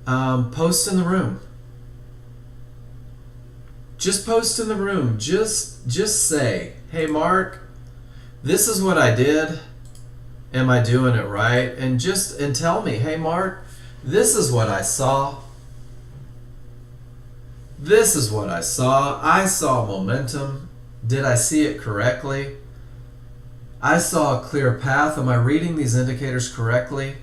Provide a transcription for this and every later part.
Post in the room. Just post in the room. Just say, hey Mark, this is what I did. Am I doing it right? And tell me, hey Mark, this is what I saw. This is what I saw. I saw momentum. Did I see it correctly? I saw a clear path. Am I reading these indicators correctly?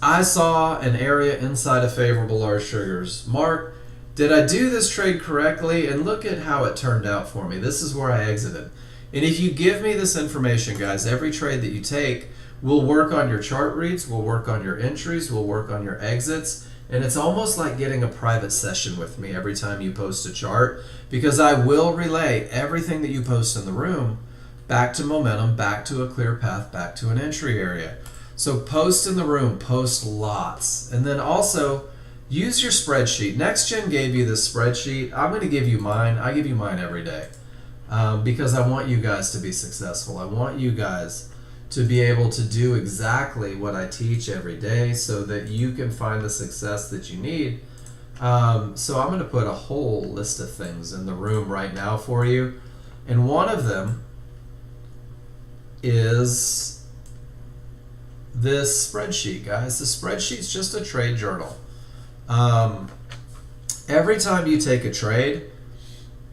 I saw an area inside of favorable large triggers. Mark, did I do this trade correctly? And look at how it turned out for me. This is where I exited. And if you give me this information, guys, every trade that you take, we'll work on your chart reads, we'll work on your entries, we'll work on your exits. And it's almost like getting a private session with me every time you post a chart, because I will relay everything that you post in the room back to momentum, back to a clear path, back to an entry area. So post in the room, post lots. And then also use your spreadsheet. Nexgen gave you this spreadsheet. I'm going to give you mine. I give you mine every day because I want you guys to be successful. I want you guys to be able to do exactly what I teach every day so that you can find the success that you need. So I'm going to put a whole list of things in the room right now for you. And one of them is this spreadsheet, guys. The spreadsheet's just a trade journal. Every time you take a trade,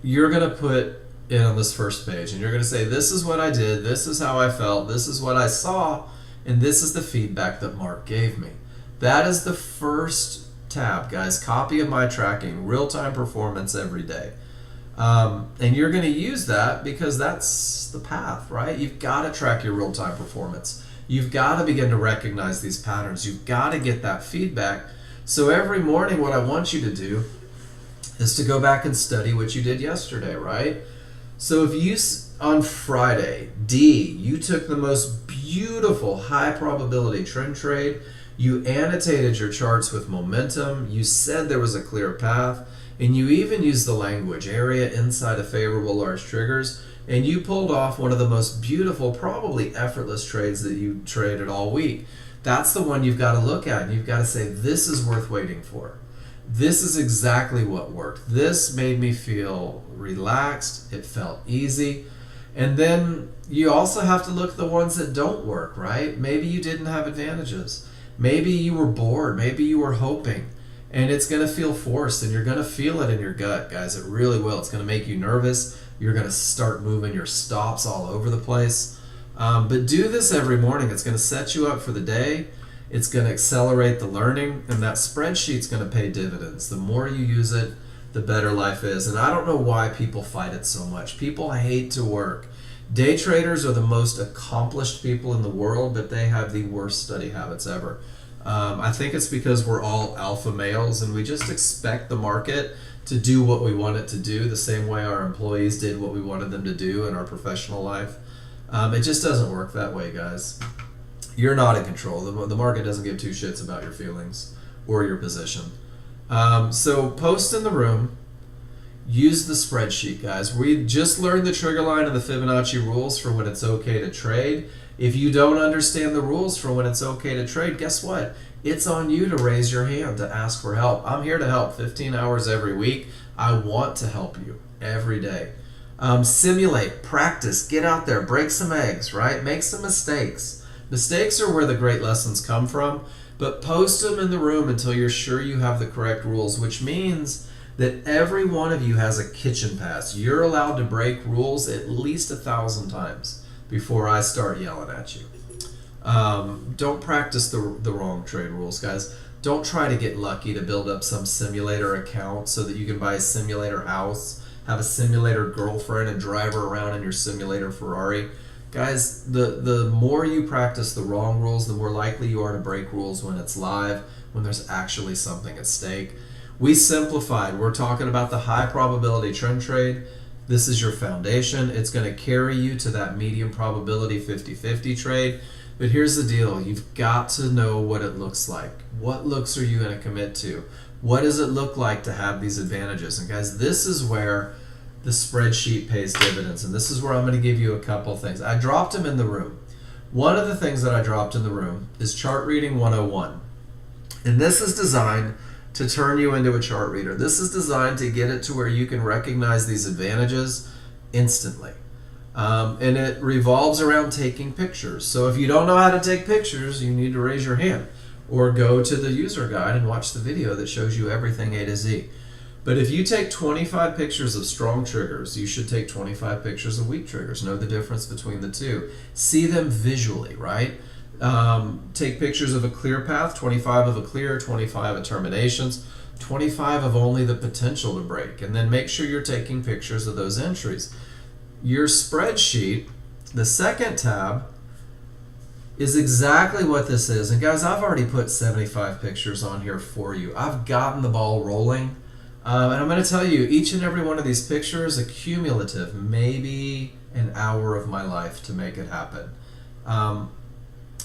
you're going to put it on this first page and you're going to say, this is what I did, this is how I felt, this is what I saw, and this is the feedback that Mark gave me. That is the first tab, guys. Copy of my tracking, real-time performance every day. And you're going to use that because that's the path, right? You've got to track your real-time performance. You've got to begin to recognize these patterns. You've got to get that feedback. So every morning what I want you to do is to go back and study what you did yesterday, right? So if you, on Friday, D, you took the most beautiful high probability trend trade, you annotated your charts with momentum, you said there was a clear path, and you even used the language, area inside of favorable large triggers, and you pulled off one of the most beautiful, probably effortless trades that you traded all week. That's the one you've got to look at, and you've got to say, this is worth waiting for. This is exactly what worked. This made me feel relaxed. It felt easy. And then you also have to look at the ones that don't work, right? Maybe you didn't have advantages. Maybe you were bored. Maybe you were hoping. And it's going to feel forced, and you're going to feel it in your gut, guys. It really will. It's going to make you nervous. You're going to start moving your stops all over the place. But do this every morning. It's going to set you up for the day. It's going to accelerate the learning, and that spreadsheet's going to pay dividends. The more you use it, the better life is. And I don't know why people fight it so much. People hate to work. Day traders are the most accomplished people in the world, but they have the worst study habits ever. I think it's because we're all alpha males, and we just expect the market to do what we want it to do the same way our employees did what we wanted them to do in our professional life. It just doesn't work that way, guys. You're not in control. The market doesn't give two shits about your feelings or your position. So post in the room. Use the spreadsheet, guys. We just learned the trigger line and the Fibonacci rules for when it's okay to trade. If you don't understand the rules for when it's okay to trade, guess what? It's on you to raise your hand to ask for help. I'm here to help 15 hours every week. I want to help you every day. Simulate, practice, get out there, break some eggs, right? Make some mistakes. Mistakes are where the great lessons come from, but post them in the room until you're sure you have the correct rules, which means that every one of you has a kitchen pass. You're allowed to break rules at least 1,000 times before I start yelling at you. Don't practice the wrong trade rules, guys. Don't try to get lucky to build up some simulator account so that you can buy a simulator house, have a simulator girlfriend, and drive her around in your simulator Ferrari. Guys, the more you practice the wrong rules, the more likely you are to break rules when it's live, when there's actually something at stake. We simplified. We're talking about the high probability trend trade. This is your foundation. It's going to carry you to that medium probability 50-50 trade. But here's the deal. You've got to know what it looks like. What looks are you going to commit to? What does it look like to have these advantages? And guys, this is where the spreadsheet pays dividends. And this is where I'm going to give you a couple things. I dropped them in the room. One of the things that I dropped in the room is Chart Reading 101. And this is designed to turn you into a chart reader. This is designed to get it to where you can recognize these advantages instantly. And it revolves around taking pictures. So if you don't know how to take pictures, you need to raise your hand or go to the user guide and watch the video that shows you everything A to Z. But if you take 25 pictures of strong triggers, you should take 25 pictures of weak triggers. Know the difference between the two. See them visually, right? Take pictures of a clear path, 25 of a clear, 25 of terminations, 25 of only the potential to break. And then make sure you're taking pictures of those entries. Your spreadsheet, the second tab, is exactly what this is. And guys, I've already put 75 pictures on here for you. I've gotten the ball rolling. And I'm going to tell you, each and every one of these pictures, a cumulative, maybe an hour of my life to make it happen.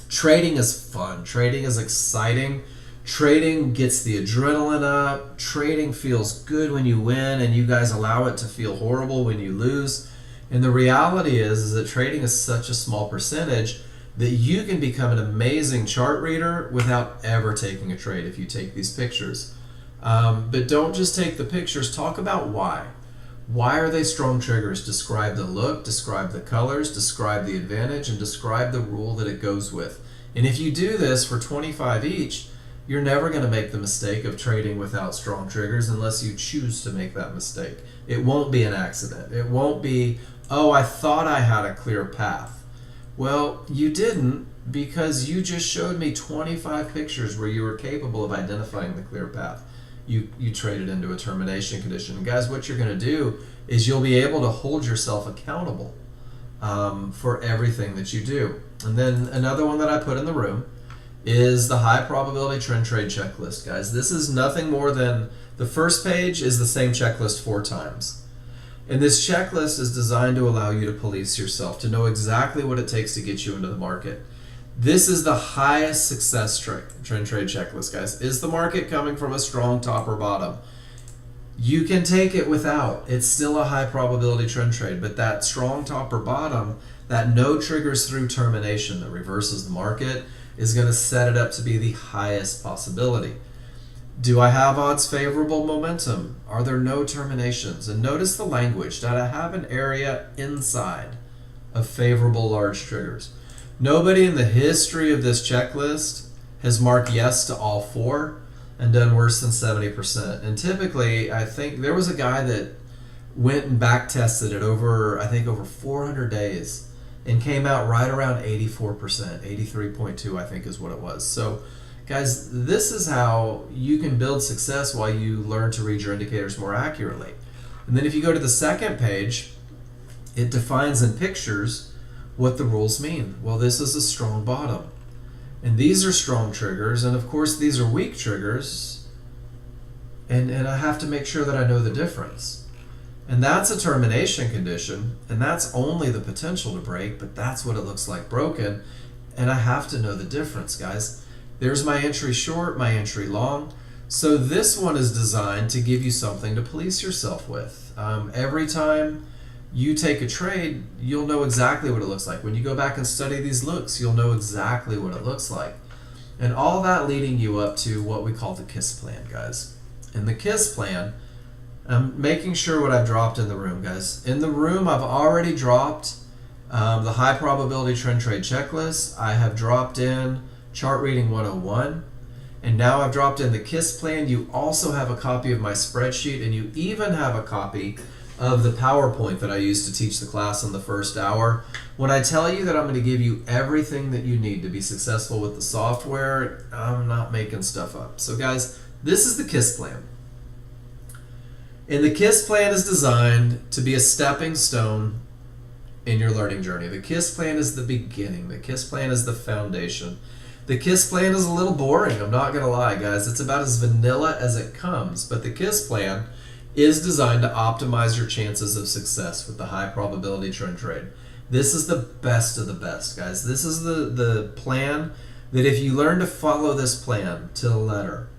Trading is fun. Trading is exciting. Trading gets the adrenaline up. Trading feels good when you win, and you guys allow it to feel horrible when you lose. And the reality is that trading is such a small percentage that you can become an amazing chart reader without ever taking a trade if you take these pictures. But don't just take the pictures, talk about why. Why are they strong triggers? Describe the look, describe the colors, describe the advantage, and describe the rule that it goes with. And if you do this for 25 each, you're never going to make the mistake of trading without strong triggers unless you choose to make that mistake. It won't be an accident. It won't be, oh, I thought I had a clear path. Well, you didn't, because you just showed me 25 pictures where you were capable of identifying the clear path. You traded into a termination condition. And guys, what you're going to do is you'll be able to hold yourself accountable for everything that you do. And then another one that I put in the room is the high probability trend trade checklist. Guys, this is nothing more than, the first page is the same checklist 4 times. And this checklist is designed to allow you to police yourself, to know exactly what it takes to get you into the market. This is the highest success trend trade checklist, guys. Is the market coming from a strong top or bottom? You can take it without. It's still a high probability trend trade, but that strong top or bottom, that no triggers through termination that reverses the market, is going to set it up to be the highest possibility. Do I have odds favorable momentum? Are there no terminations? And notice the language. Did I have an area inside of favorable large triggers? Nobody in the history of this checklist has marked yes to all 4 and done worse than 70%. And typically, I think there was a guy that went and back tested it over 400 days and came out right around 84%, 83.2 I think is what it was. So guys, this is how you can build success while you learn to read your indicators more accurately. And then if you go to the second page, it defines in pictures what the rules mean. Well, this is a strong bottom. And these are strong triggers, and of course these are weak triggers. And I have to make sure that I know the difference. And that's a termination condition, and that's only the potential to break, but that's what it looks like broken. And I have to know the difference, guys. There's my entry short, my entry long. So this one is designed to give you something to police yourself with. Every time you take a trade, you'll know exactly what it looks like. When you go back and study these looks, you'll know exactly what it looks like. And all that leading you up to what we call the KISS plan, guys. In the KISS plan, I'm making sure what I've dropped in the room, guys. In the room, I've already dropped the high probability trend trade checklist. I have dropped in Chart Reading 101. And now I've dropped in the KISS plan. You also have a copy of my spreadsheet, and you even have a copy of the PowerPoint that I used to teach the class in the first hour. When I tell you that I'm going to give you everything that you need to be successful with the software, I'm not making stuff up. So guys, this is the KISS plan. And the KISS plan is designed to be a stepping stone in your learning journey. The KISS plan is the beginning. The KISS plan is the foundation. The KISS plan is a little boring, I'm not going to lie, guys. It's about as vanilla as it comes. But the KISS plan is designed to optimize your chances of success with the high probability trend trade. This is the best of the best, guys. This is the plan that if you learn to follow this plan to the letter,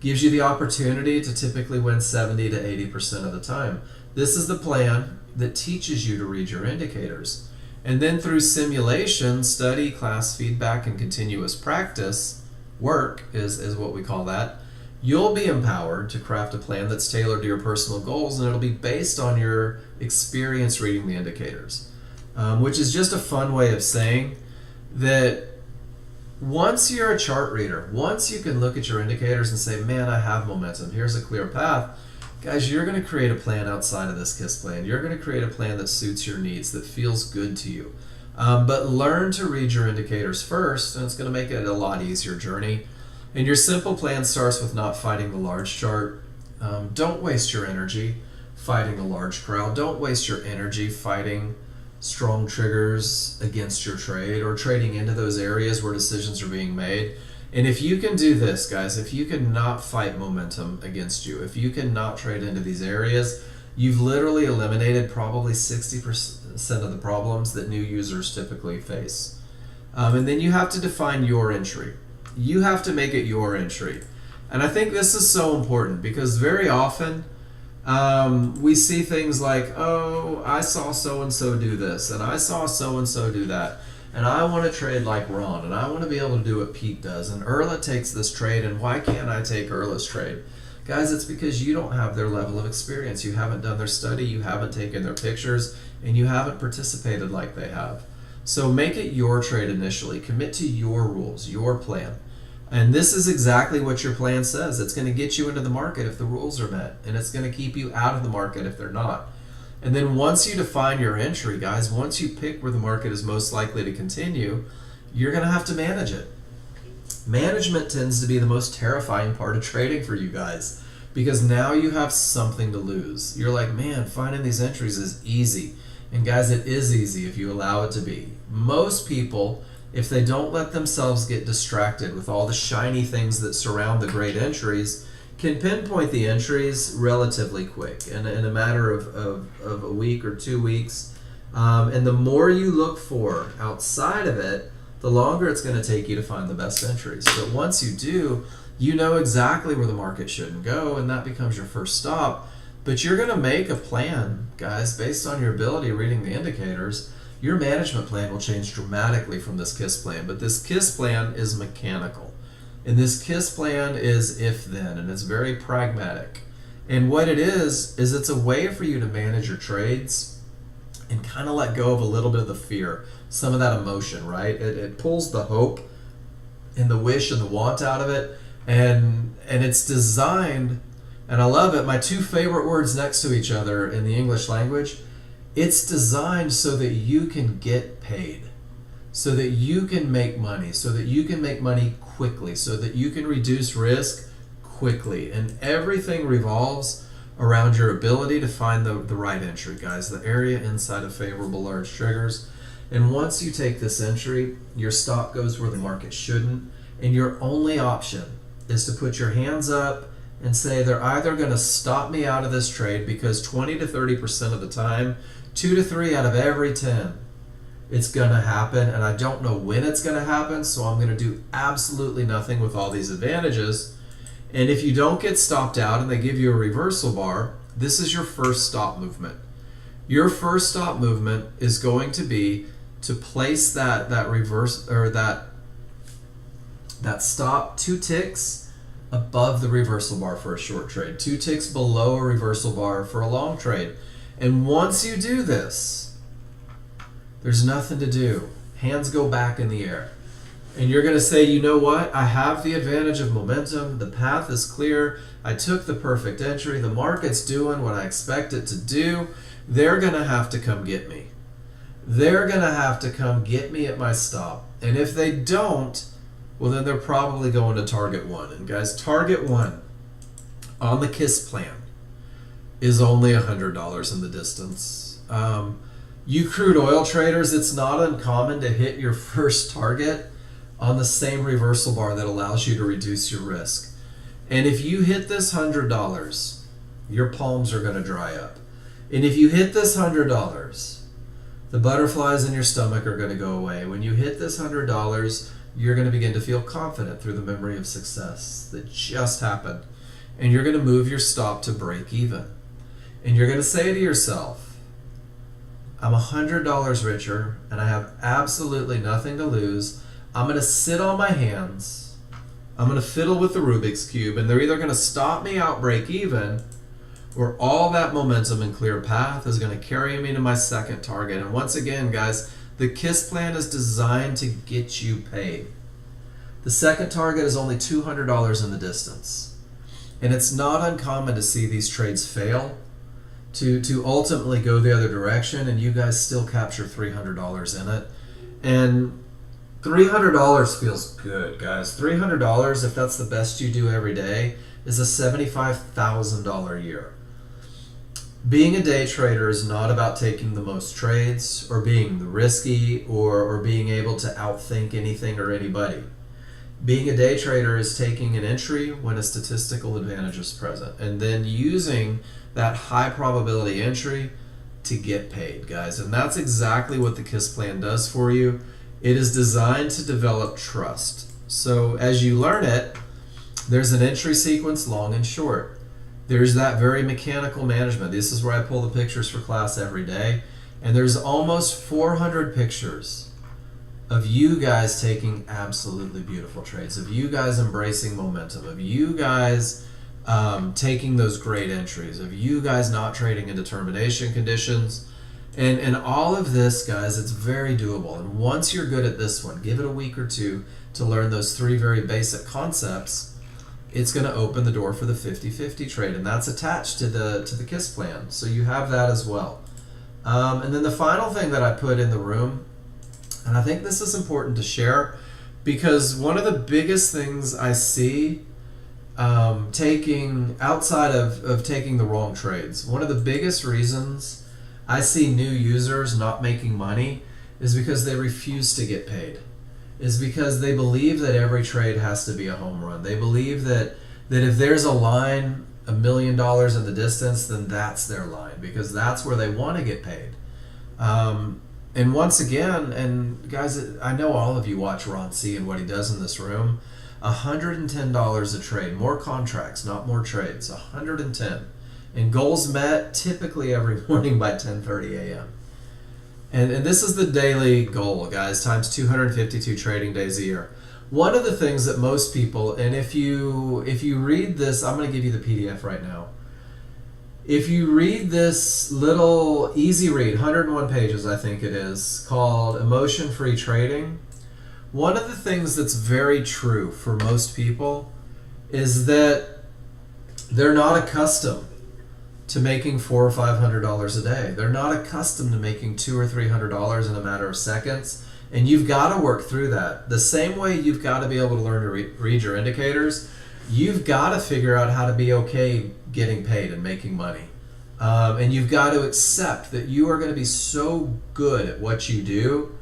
gives you the opportunity to typically win 70 to 80% of the time. This is the plan that teaches you to read your indicators. And then through simulation, study, class feedback, and continuous practice, work is what we call that, you'll be empowered to craft a plan that's tailored to your personal goals, and it'll be based on your experience reading the indicators, which is just a fun way of saying that once you're a chart reader, once you can look at your indicators and say, man, I have momentum, here's a clear path, guys, you're going to create a plan outside of this KISS plan. You're going to create a plan that suits your needs, that feels good to you. But learn to read your indicators first, and it's going to make it a lot easier journey. And your simple plan starts with not fighting the large chart. Don't waste your energy fighting a large crowd. Don't waste your energy fighting strong triggers against your trade or trading into those areas where decisions are being made. And if you can do this, guys, if you can not fight momentum against you, if you can not trade into these areas, you've literally eliminated probably 60% of the problems that new users typically face. And then you have to define your entry. You have to make it your entry. And I think this is so important because very often we see things like, oh, I saw so-and-so do this, and I saw so-and-so do that, and I want to trade like Ron, and I want to be able to do what Pete does, and Erla takes this trade, and why can't I take Erla's trade? Guys, it's because you don't have their level of experience. You haven't done their study, you haven't taken their pictures, and you haven't participated like they have. So make it your trade initially. Commit to your rules, your plan. And this is exactly what your plan says. It's going to get you into the market if the rules are met, and it's going to keep you out of the market if they're not. And then once you define your entry, guys, once you pick where the market is most likely to continue, you're going to have to manage it. Management tends to be the most terrifying part of trading for you guys because now you have something to lose. You're like, man, finding these entries is easy. And guys, it is easy if you allow it to be. Most people, if they don't let themselves get distracted with all the shiny things that surround the great entries, can pinpoint the entries relatively quick in a matter of a week or 2 weeks. And the more you look for outside of it, the longer it's going to take you to find the best entries. But once you do, you know exactly where the market shouldn't go, and that becomes your first stop. But you're going to make a plan, guys, based on your ability reading the indicators. Your management plan will change dramatically from this KISS plan, but this KISS plan is mechanical. And this KISS plan is if-then, and it's very pragmatic. And what it is it's a way for you to manage your trades and kind of let go of a little bit of the fear, some of that emotion, right? It pulls the hope and the wish and the want out of it, and it's designed, and I love it, my two favorite words next to each other in the English language, it's designed so that you can get paid, so that you can make money, so that you can make money quickly, so that you can reduce risk quickly. And everything revolves around your ability to find the right entry, guys, the area inside of favorable large triggers. And once you take this entry, your stop goes where the market shouldn't, and your only option is to put your hands up and say they're either going to stop me out of this trade because 20 to 30% of the time, 2 to 3 out of every 10, it's going to happen, and I don't know when it's going to happen, so I'm going to do absolutely nothing with all these advantages. And if you don't get stopped out and they give you a reversal bar, this is your first stop movement. Your first stop movement is going to be to place that reverse or that stop 2 ticks above the reversal bar for a short trade, 2 ticks below a reversal bar for a long trade. And once you do this, there's nothing to do. Hands go back in the air. And you're going to say, you know what? I have the advantage of momentum. The path is clear. I took the perfect entry. The market's doing what I expect it to do. They're going to have to come get me. They're going to have to come get me at my stop. And if they don't, well, then they're probably going to target 1. And guys, target 1 on the KISS plan is only $100 in the distance. You crude oil traders, it's not uncommon to hit your first target on the same reversal bar that allows you to reduce your risk. And if you hit this $100, your palms are going to dry up. And if you hit this $100, the butterflies in your stomach are going to go away. When you hit this $100, you're going to begin to feel confident through the memory of success that just happened. And you're going to move your stop to break even. And you're going to say to yourself, I'm $100 richer and I have absolutely nothing to lose. I'm going to sit on my hands I'm going to fiddle with the Rubik's Cube, and they're either going to stop me out break even, or all that momentum and clear path is going to carry me to my second target. And once again, guys, the KISS plan is designed to get you paid. The second target is only $200 in the distance. And it's not uncommon to see these trades fail, to ultimately go the other direction, and you guys still capture $300 in it. And $300 feels good, guys. $300, if that's the best you do every day, is a $75,000 year. Being a day trader is not about taking the most trades or being the risky or being able to outthink anything or anybody. Being a day trader is taking an entry when a statistical advantage is present and then using that high probability entry to get paid, guys. And that's exactly what the KISS plan does for you. It is designed to develop trust. So as you learn it, there's an entry sequence, long and short. There's that very mechanical management. This is where I pull the pictures for class every day. And there's almost 400 pictures of you guys taking absolutely beautiful trades, of you guys embracing momentum, of you guys taking those great entries, of you guys not trading in determination conditions. And all of this, guys, it's very doable. And once you're good at this one, give it a week or two to learn those 3 very basic concepts. It's going to open the door for the 50-50 trade, and that's attached to the KISS plan. So you have that as well. And then the final thing that I put in the room, and I think this is important to share, because one of the biggest things I see taking outside of taking the wrong trades, one of the biggest reasons I see new users not making money is because they refuse to get paid. Is because they believe that every trade has to be a home run. They believe that if there's a line $1 million in the distance, then that's their line because that's where they want to get paid. And once again, and guys, I know all of you watch Ron C and what he does in this room. $110 a trade, more contracts, not more trades. 110, and goals met typically every morning by 10:30 a.m. And this is the daily goal, guys, times 252 trading days a year. One of the things that most people, and if you read this, I'm going to give you the PDF right now. If you read this little easy read, 101 pages I think it is, called Emotion-Free Trading, one of the things that's very true for most people is that they're not accustomed to making $400 or $500 a day. They're not accustomed to making $200 or $300 in a matter of seconds, and you've got to work through that. The same way you've got to be able to learn to read your indicators, you've got to figure out how to be okay getting paid and making money. And you've got to accept that you are going to be so good at what you do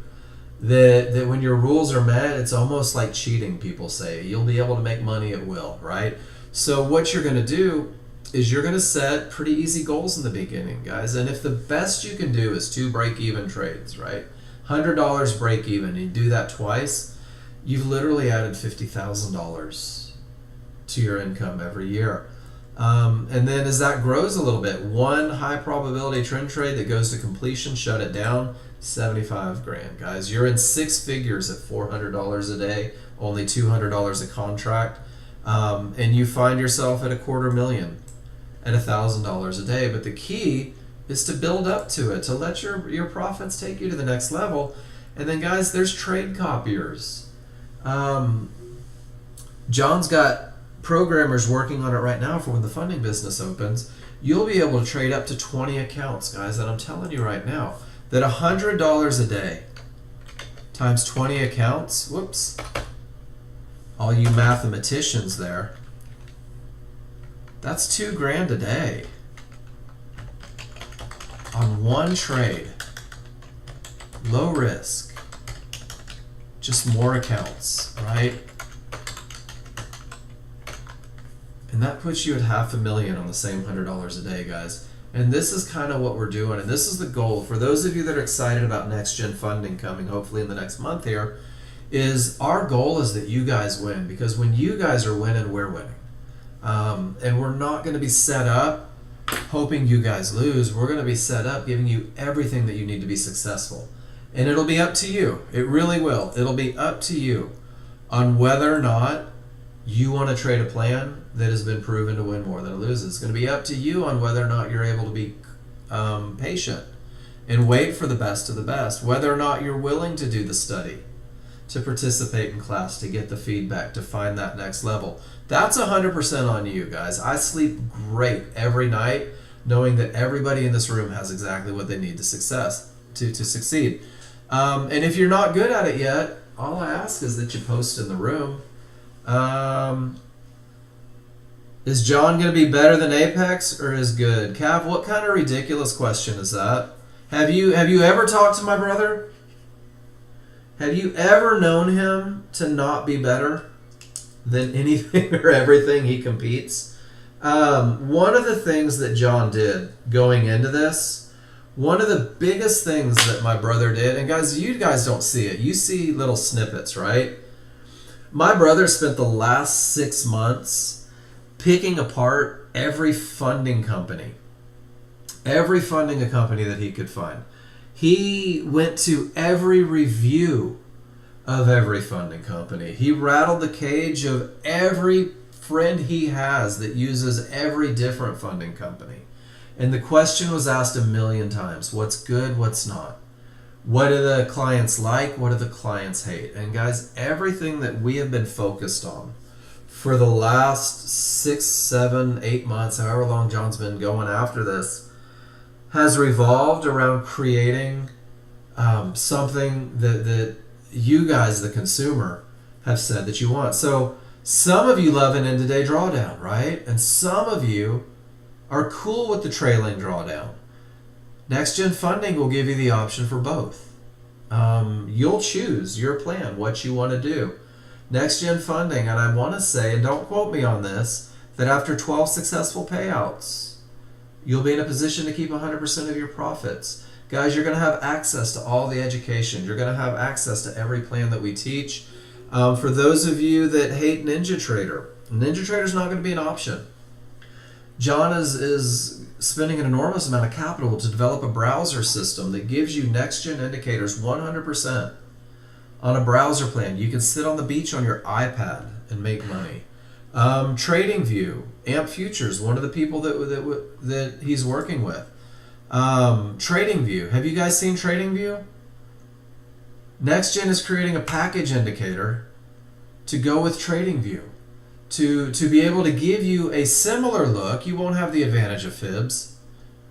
that when your rules are met, it's almost like cheating, people say. You'll be able to make money at will, right? So what you're going to do is you're going to set pretty easy goals in the beginning, guys. And if the best you can do is 2 break-even trades, right? $100 break-even, and you do that twice, you've literally added $50,000 to your income every year. And then as that grows a little bit, one high probability trend trade that goes to completion, shut it down, 75 grand, guys. You're in 6 figures at $400 a day, only $200 a contract, and you find yourself at $250,000 at $1,000 a day. But the key is to build up to it, to let your profits take you to the next level. And then, guys, there's trade copiers. John's got programmers working on it right now for when the funding business opens. You'll be able to trade up to 20 accounts, guys, and I'm telling you right now that $100 a day times 20 accounts, whoops, all you mathematicians there, that's $2 grand a day on one trade. Low risk, just more accounts, right? And that puts you at $500,000 on the same $100 a day, guys. And this is kind of what we're doing, and this is the goal. For those of you that are excited about Nexgen funding coming hopefully in the next month here, is our goal is that you guys win, because when you guys are winning, we're winning. And we're not going to be set up hoping you guys lose. We're going to be set up giving you everything that you need to be successful. And it'll be up to you. It really will. It'll be up to you on whether or not You want to trade a plan that has been proven to win more than it loses. It's going to be up to you on whether or not you're able to be patient and wait for the best of the best, whether or not you're willing to do the study, to participate in class, to get the feedback, to find that next level. That's 100% on you, guys. I sleep great every night knowing that everybody in this room has exactly what they need to succeed. And if you're not good at it yet, all I ask is that you post in the room. Is John going to be better than Apex or is good? Cav, what kind of ridiculous question is that? Have you ever talked to my brother? Have you ever known him to not be better than anything or everything he competes? One of the things that John did going into this, one of the biggest things that my brother did, and guys, you guys don't see it. You see little snippets, right? My brother spent the last 6 months picking apart every funding company that he could find. He went to every review of every funding company. He rattled the cage of every friend he has that uses every different funding company. And the question was asked 1,000,000 times. What's good, what's not? What do the clients like? What do the clients hate? And guys, everything that we have been focused on for the last 6, 7, 8 months, however long John's been going after this, has revolved around creating something that you guys, the consumer, have said that you want. So some of you love an end-of-day drawdown, right? And some of you are cool with the trailing drawdown. Nexgen Funding will give you the option for both. You'll choose your plan, what you want to do. Nexgen Funding, and I want to say, and don't quote me on this, that after 12 successful payouts, you'll be in a position to keep 100% of your profits. Guys, you're going to have access to all the education. You're going to have access to every plan that we teach. For those of you that hate NinjaTrader, NinjaTrader is not going to be an option. John is spending an enormous amount of capital to develop a browser system that gives you Nexgen indicators 100% on a browser plan. You can sit on the beach on your iPad and make money. TradingView, AMP Futures, one of the people that he's working with. TradingView, have you guys seen TradingView? Nexgen is creating a package indicator to go with TradingView. To be able to give you a similar look. You won't have the advantage of fibs.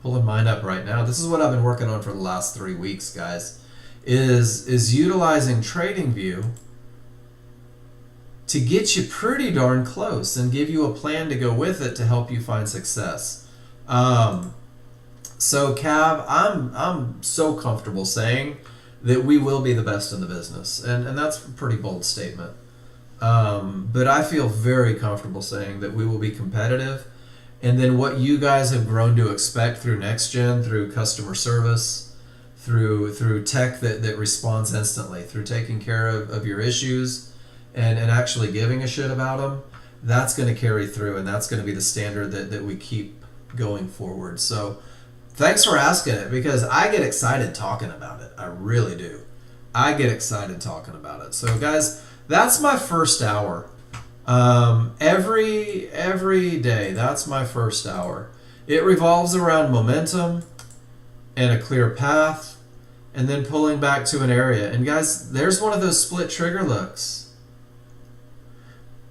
Pulling mine up right now. This is what I've been working on for the last 3 weeks, guys. Is utilizing TradingView to get you pretty darn close and give you a plan to go with it to help you find success. So Cav, I'm so comfortable saying that we will be the best in the business, and that's a pretty bold statement. But I feel very comfortable saying that we will be competitive, and then what you guys have grown to expect through Nexgen, through customer service, through tech that responds instantly, through taking care of your issues and actually giving a shit about them, that's going to carry through, and that's going to be the standard that we keep going forward. So thanks for asking it, because I get excited talking about it. I really do. I get excited talking about it. So guys, that's my first hour. Every day, that's my first hour. It revolves around momentum and a clear path, and then pulling back to an area. And guys, there's one of those split trigger looks.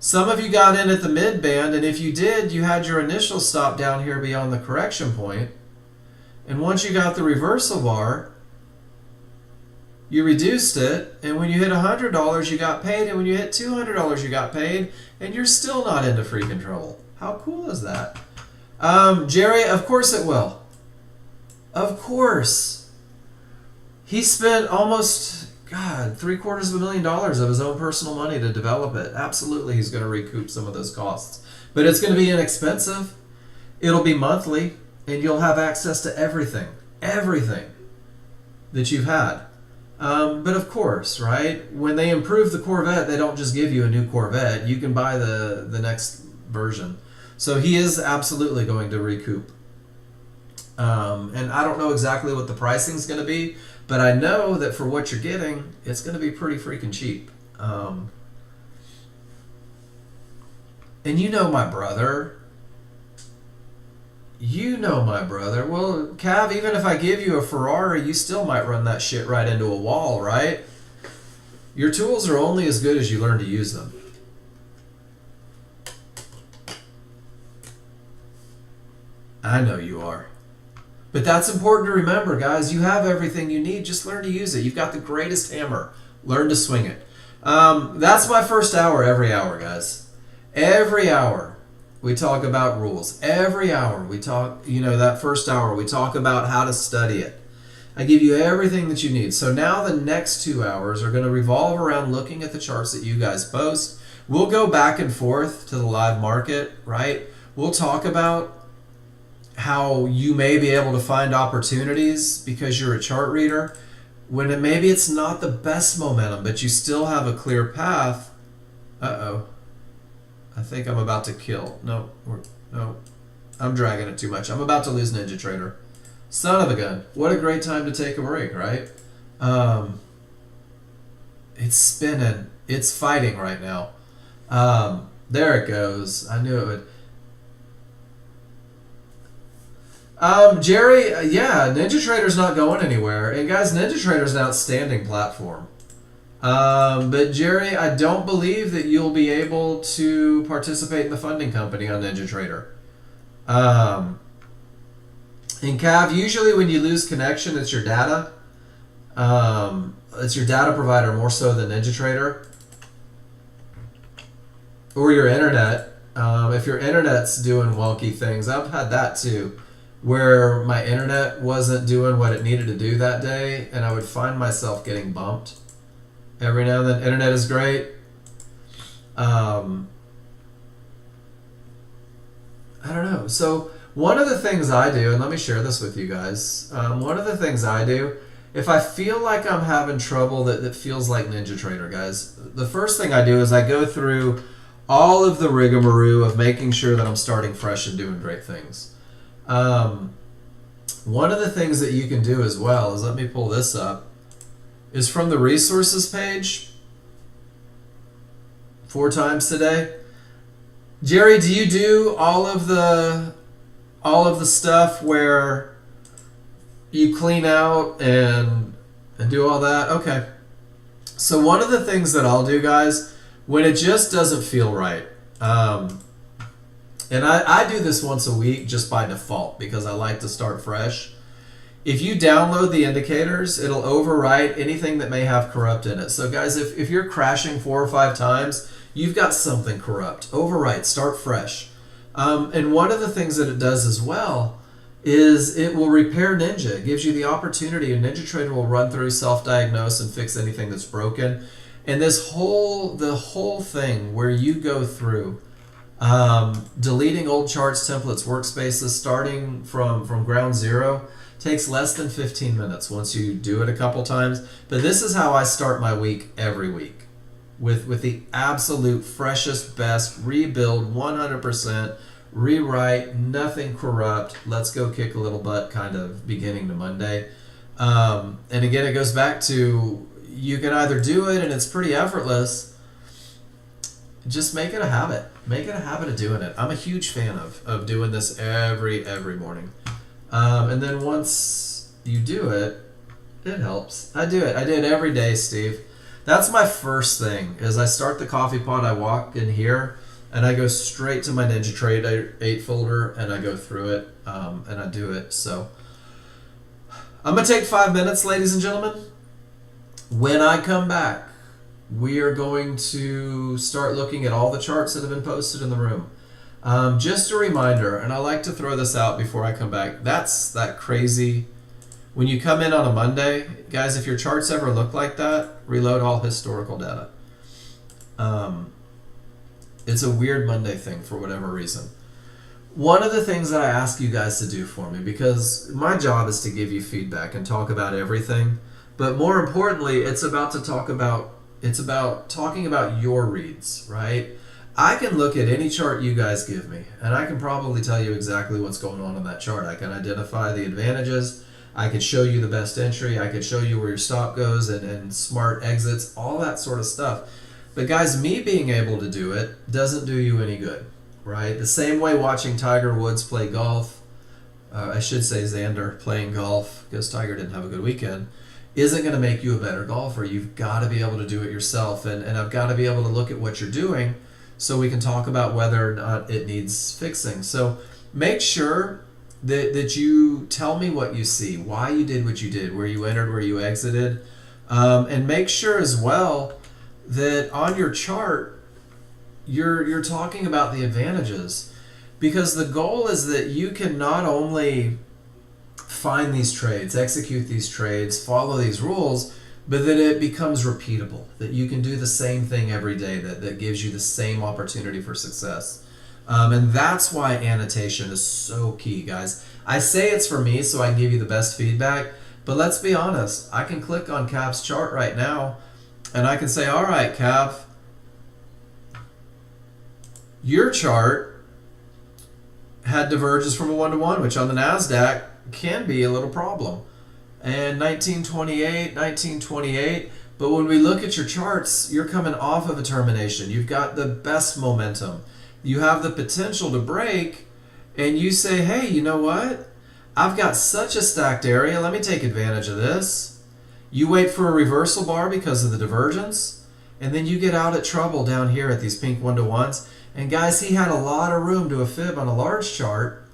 Some of you got in at the mid band, and if you did, you had your initial stop down here beyond the correction point. And once you got the reversal bar, you reduced it, and when you hit $100, you got paid, and when you hit $200, you got paid, and you're still not into freaking trouble. How cool is that? Jerry, of course it will. Of course. He spent almost, $750,000 of his own personal money to develop it. Absolutely, he's going to recoup some of those costs. But it's going to be inexpensive. It'll be monthly, and you'll have access to everything that you've had. But of course, right, when they improve the Corvette, they don't just give you a new Corvette. You can buy the next version. So he is absolutely going to recoup. And I don't know exactly what the pricing is going to be, but I know that for what you're getting, it's going to be pretty freaking cheap. And you know my brother. You know my brother. Well, Cav, even if I give you a Ferrari, you still might run that shit right into a wall, right? Your tools are only as good as you learn to use them. I know you are. But that's important to remember, guys. You have everything you need. Just learn to use it. You've got the greatest hammer. Learn to swing it. That's my first hour every hour, guys. Every hour we talk about rules. Every hour we talk, that first hour we talk about how to study it. I give you everything that you need. So now the next 2 hours are going to revolve around looking at the charts that you guys post. We'll go back and forth to the live market, right? We'll talk about how you may be able to find opportunities because you're a chart reader when maybe it's not the best momentum, but you still have a clear path. Uh-oh. I think I'm about to kill. No, I'm dragging it too much. I'm about to lose Ninja Trader. Son of a gun. What a great time to take a break, right? It's spinning. It's fighting right now. There it goes. I knew it would. Jerry, yeah, Ninja Trader's not going anywhere. And guys, Ninja Trader's an outstanding platform. But Jerry, I don't believe that you'll be able to participate in the funding company on Ninja Trader. In Cav, usually when you lose connection, it's your data. It's your data provider more so than Ninja Trader. Or your internet. If your internet's doing wonky things, I've had that too, where my internet wasn't doing what it needed to do that day, and I would find myself getting bumped. Every now and then, internet is great. I don't know. So one of the things I do, and let me share this with you guys. One of the things I do, if I feel like I'm having trouble that feels like Ninja Trader, guys, the first thing I do is I go through all of the rigmarole of making sure that I'm starting fresh and doing great things. One of the things that you can do as well is, let me pull this up, is from the resources page 4 times today. Jerry, do you do all of the stuff where you clean out and do all that? Okay. So one of the things that I'll do, guys, when it just doesn't feel right, and I do this once a week just by default because I like to start fresh. If you download the indicators, it'll overwrite anything that may have corrupt in it. So guys, if you're crashing 4 or 5 times, you've got something corrupt. Overwrite, start fresh. And one of the things that it does as well is it will repair Ninja. It gives you the opportunity, and Ninja Trader will run through, self-diagnose, and fix anything that's broken. And the whole thing where you go through deleting old charts, templates, workspaces, starting from ground zero, takes less than 15 minutes once you do it a couple times. But this is how I start my week every week, with the absolute freshest, best, rebuild 100%, rewrite, nothing corrupt, let's go kick a little butt kind of beginning to Monday. And again, it goes back to, you can either do it and it's pretty effortless, just make it a habit. Make it a habit of doing it. I'm a huge fan of doing this every morning. And then once you do it, it helps. I do it every day, Steve. That's my first thing, is I start the coffee pot, I walk in here, and I go straight to my Ninja Trade 8 folder, and I go through it, and I do it. So I'm going to take 5 minutes, ladies and gentlemen. When I come back, we are going to start looking at all the charts that have been posted in the room. Just a reminder, and I like to throw this out before I come back, that's that crazy, when you come in on a Monday, guys, if your charts ever look like that, reload all historical data. It's a weird Monday thing for whatever reason. One of the things that I ask you guys to do for me, because my job is to give you feedback and talk about everything, but more importantly, it's about talking about your reads, right? I can look at any chart you guys give me, and I can probably tell you exactly what's going on in that chart. I can identify the advantages. I could show you the best entry. I could show you where your stop goes and smart exits, all that sort of stuff. But guys, me being able to do it doesn't do you any good. right? The same way watching Tiger Woods play golf, I should say Xander playing golf, because Tiger didn't have a good weekend, isn't going to make you a better golfer. You've got to be able to do it yourself, and I've got to be able to look at what you're doing so we can talk about whether or not it needs fixing. So make sure that you tell me what you see, why you did what you did, where you entered, where you exited, and make sure as well that on your chart you're talking about the advantages, because the goal is that you can not only find these trades, execute these trades, follow these rules, but that it becomes repeatable, that you can do the same thing every day, that gives you the same opportunity for success. And that's why annotation is so key, guys. I say it's for me so I can give you the best feedback, but let's be honest. I can click on Cav's chart right now, and I can say, all right, Cav, your chart had divergence from a 1-to-1, which on the NASDAQ can be a little problem. And 1928, but when we look at your charts, you're coming off of a termination. You've got the best momentum. You have the potential to break, and you say, hey, you know what? I've got such a stacked area. Let me take advantage of this. You wait for a reversal bar because of the divergence, and then you get out at trouble down here at these pink 1-to-1s. And guys, he had a lot of room to a fib on a large chart,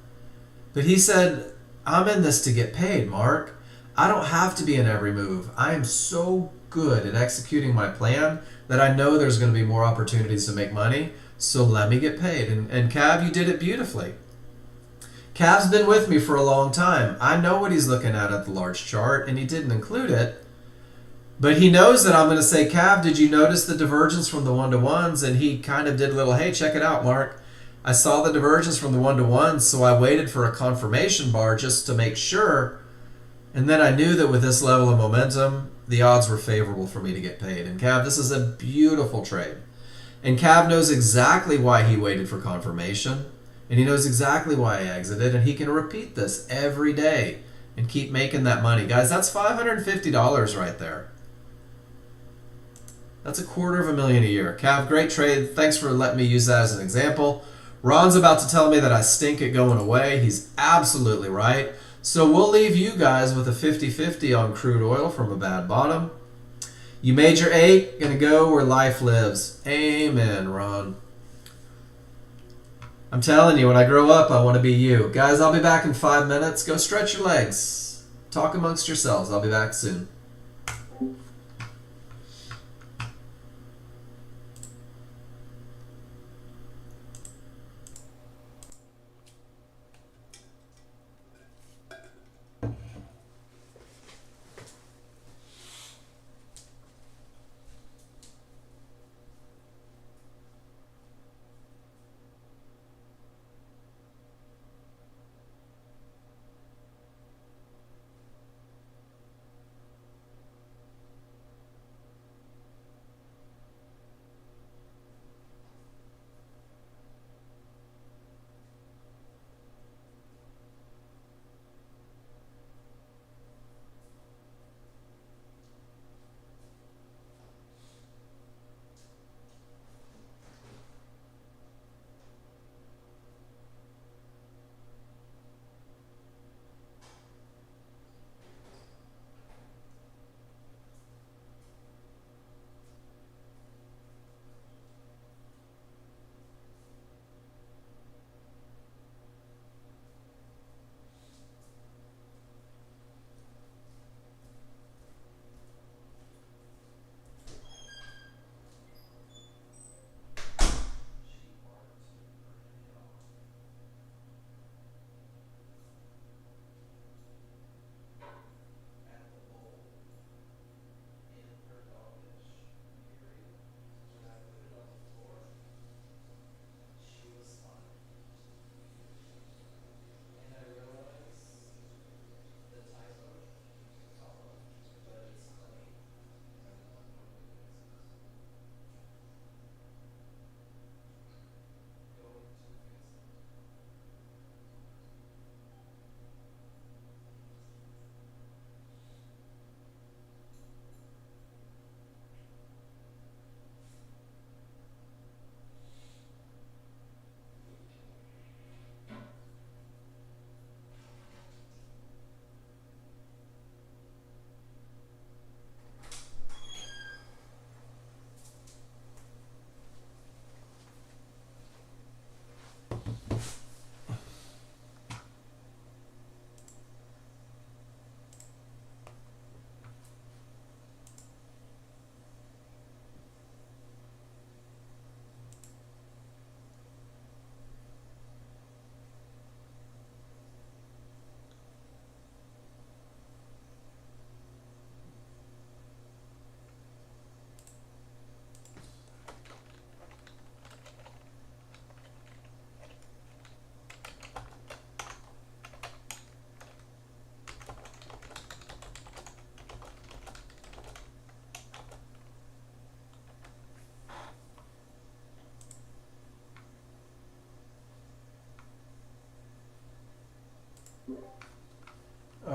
but he said, I'm in this to get paid, Mark. I don't have to be in every move. I am so good at executing my plan that I know there's going to be more opportunities to make money, so let me get paid. And Cav, you did it beautifully. Cav's been with me for a long time. I know what he's looking at the large chart, and he didn't include it. But he knows that I'm going to say, Cav, did you notice the divergence from the 1-to-1s? And he kind of did a little, hey, check it out, Mark. I saw the divergence from the 1-to-1s, so I waited for a confirmation bar just to make sure. And then I knew that with this level of momentum, the odds were favorable for me to get paid. And Cav, this is a beautiful trade. And Cav knows exactly why he waited for confirmation. And he knows exactly why I exited. And he can repeat this every day and keep making that money. Guys, that's $550 right there. That's $250,000 a year. Cav, great trade. Thanks for letting me use that as an example. Ron's about to tell me that I stink at going away. He's absolutely right. So we'll leave you guys with a 50-50 on crude oil from a bad bottom. You made your 8, gonna go where life lives. Amen, Ron. I'm telling you, when I grow up, I want to be you. Guys, I'll be back in 5 minutes. Go stretch your legs. Talk amongst yourselves. I'll be back soon.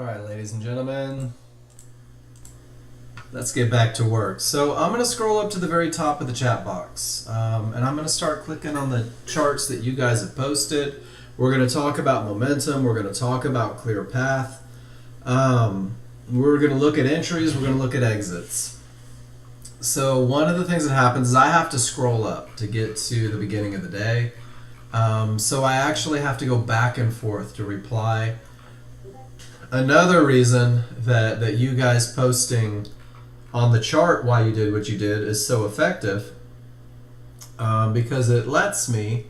All right, ladies and gentlemen, let's get back to work. So I'm going to scroll up to the very top of the chat box, and I'm going to start clicking on the charts that you guys have posted. We're going to talk about momentum. We're going to talk about clear path. We're going to look at entries. We're going to look at exits. So one of the things that happens is I have to scroll up to get to the beginning of the day. So I actually have to go back and forth to reply. Another reason that you guys posting on the chart why you did what you did is so effective, because it lets me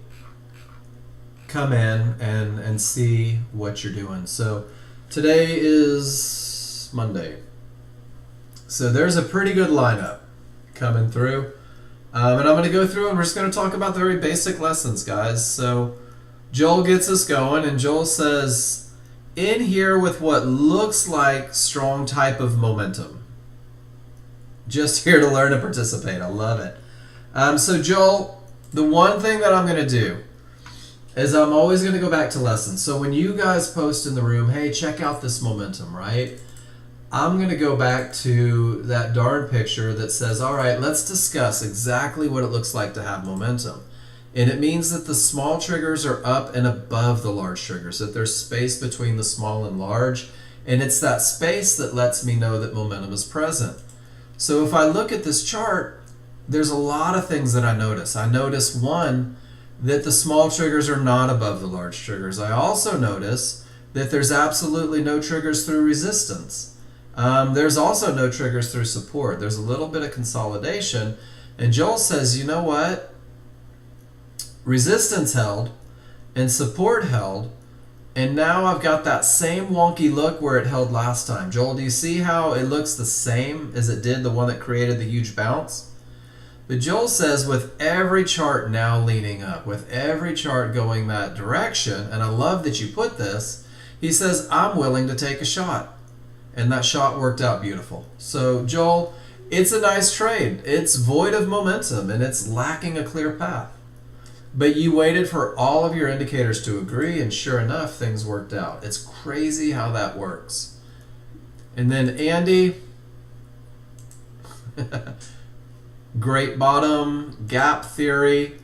come in and see what you're doing. So today is Monday. So there's a pretty good lineup coming through. And I'm going to go through and we're just going to talk about the very basic lessons, guys. So Joel gets us going, and Joel says, in here with what looks like strong type of momentum. Just here to learn and participate. I love it. So Joel, the one thing that I'm going to do is I'm always going to go back to lessons. So when you guys post in the room, hey, check out this momentum, right? I'm going to go back to that darn picture that says, all right, let's discuss exactly what it looks like to have momentum. And it means that the small triggers are up and above the large triggers, that there's space between the small and large. And it's that space that lets me know that momentum is present. So if I look at this chart, there's a lot of things that I notice. I notice, one, that the small triggers are not above the large triggers. I also notice that there's absolutely no triggers through resistance. There's also no triggers through support. There's a little bit of consolidation. And Joel says, you know what? Resistance held and support held. And now I've got that same wonky look where it held last time. Joel, do you see how it looks the same as it did the one that created the huge bounce? But Joel says with every chart now leaning up, with every chart going that direction, and I love that you put this, he says, I'm willing to take a shot. And that shot worked out beautiful. So Joel, it's a nice trade. It's void of momentum and it's lacking a clear path. But you waited for all of your indicators to agree, and sure enough, things worked out. It's crazy how that works. And then Andy, great bottom, gap theory.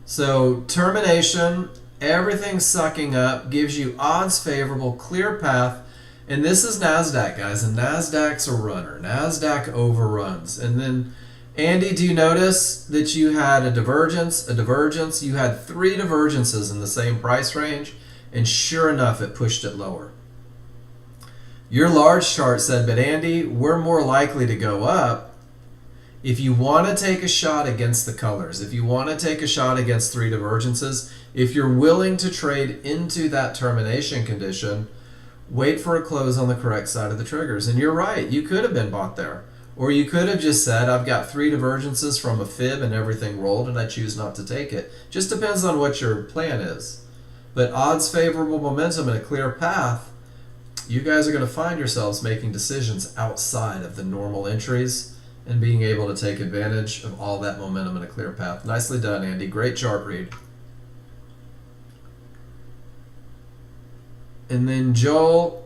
So termination, everything sucking up, gives you odds favorable, clear path. And this is NASDAQ, guys, and NASDAQ's a runner. NASDAQ overruns. And then, Andy, do you notice that you had a divergence? You had 3 divergences in the same price range, and sure enough, it pushed it lower. Your large chart said, but Andy, we're more likely to go up if you want to take a shot against the colors, if you want to take a shot against 3 divergences, if you're willing to trade into that termination condition, wait for a close on the correct side of the triggers. And you're right, you could have been bought there. Or you could have just said, I've got 3 divergences from a fib and everything rolled and I choose not to take it. Just depends on what your plan is. But odds favorable momentum and a clear path, you guys are going to find yourselves making decisions outside of the normal entries and being able to take advantage of all that momentum and a clear path. Nicely done, Andy. Great chart read. And then Joel,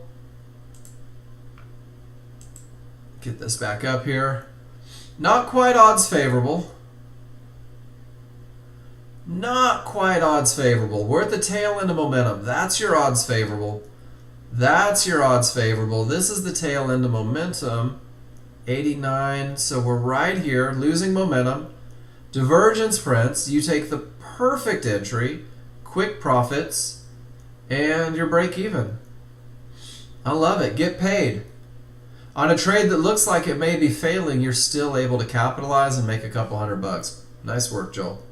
get this back up here. Not quite odds favorable. Not quite odds favorable. We're at the tail end of momentum. That's your odds favorable. That's your odds favorable. This is the tail end of momentum. 89. So we're right here, losing momentum. Divergence prints. You take the perfect entry, quick profits, and you're break even. I love it. Get paid. On a trade that looks like it may be failing, you're still able to capitalize and make a couple $100. Nice work, Joel.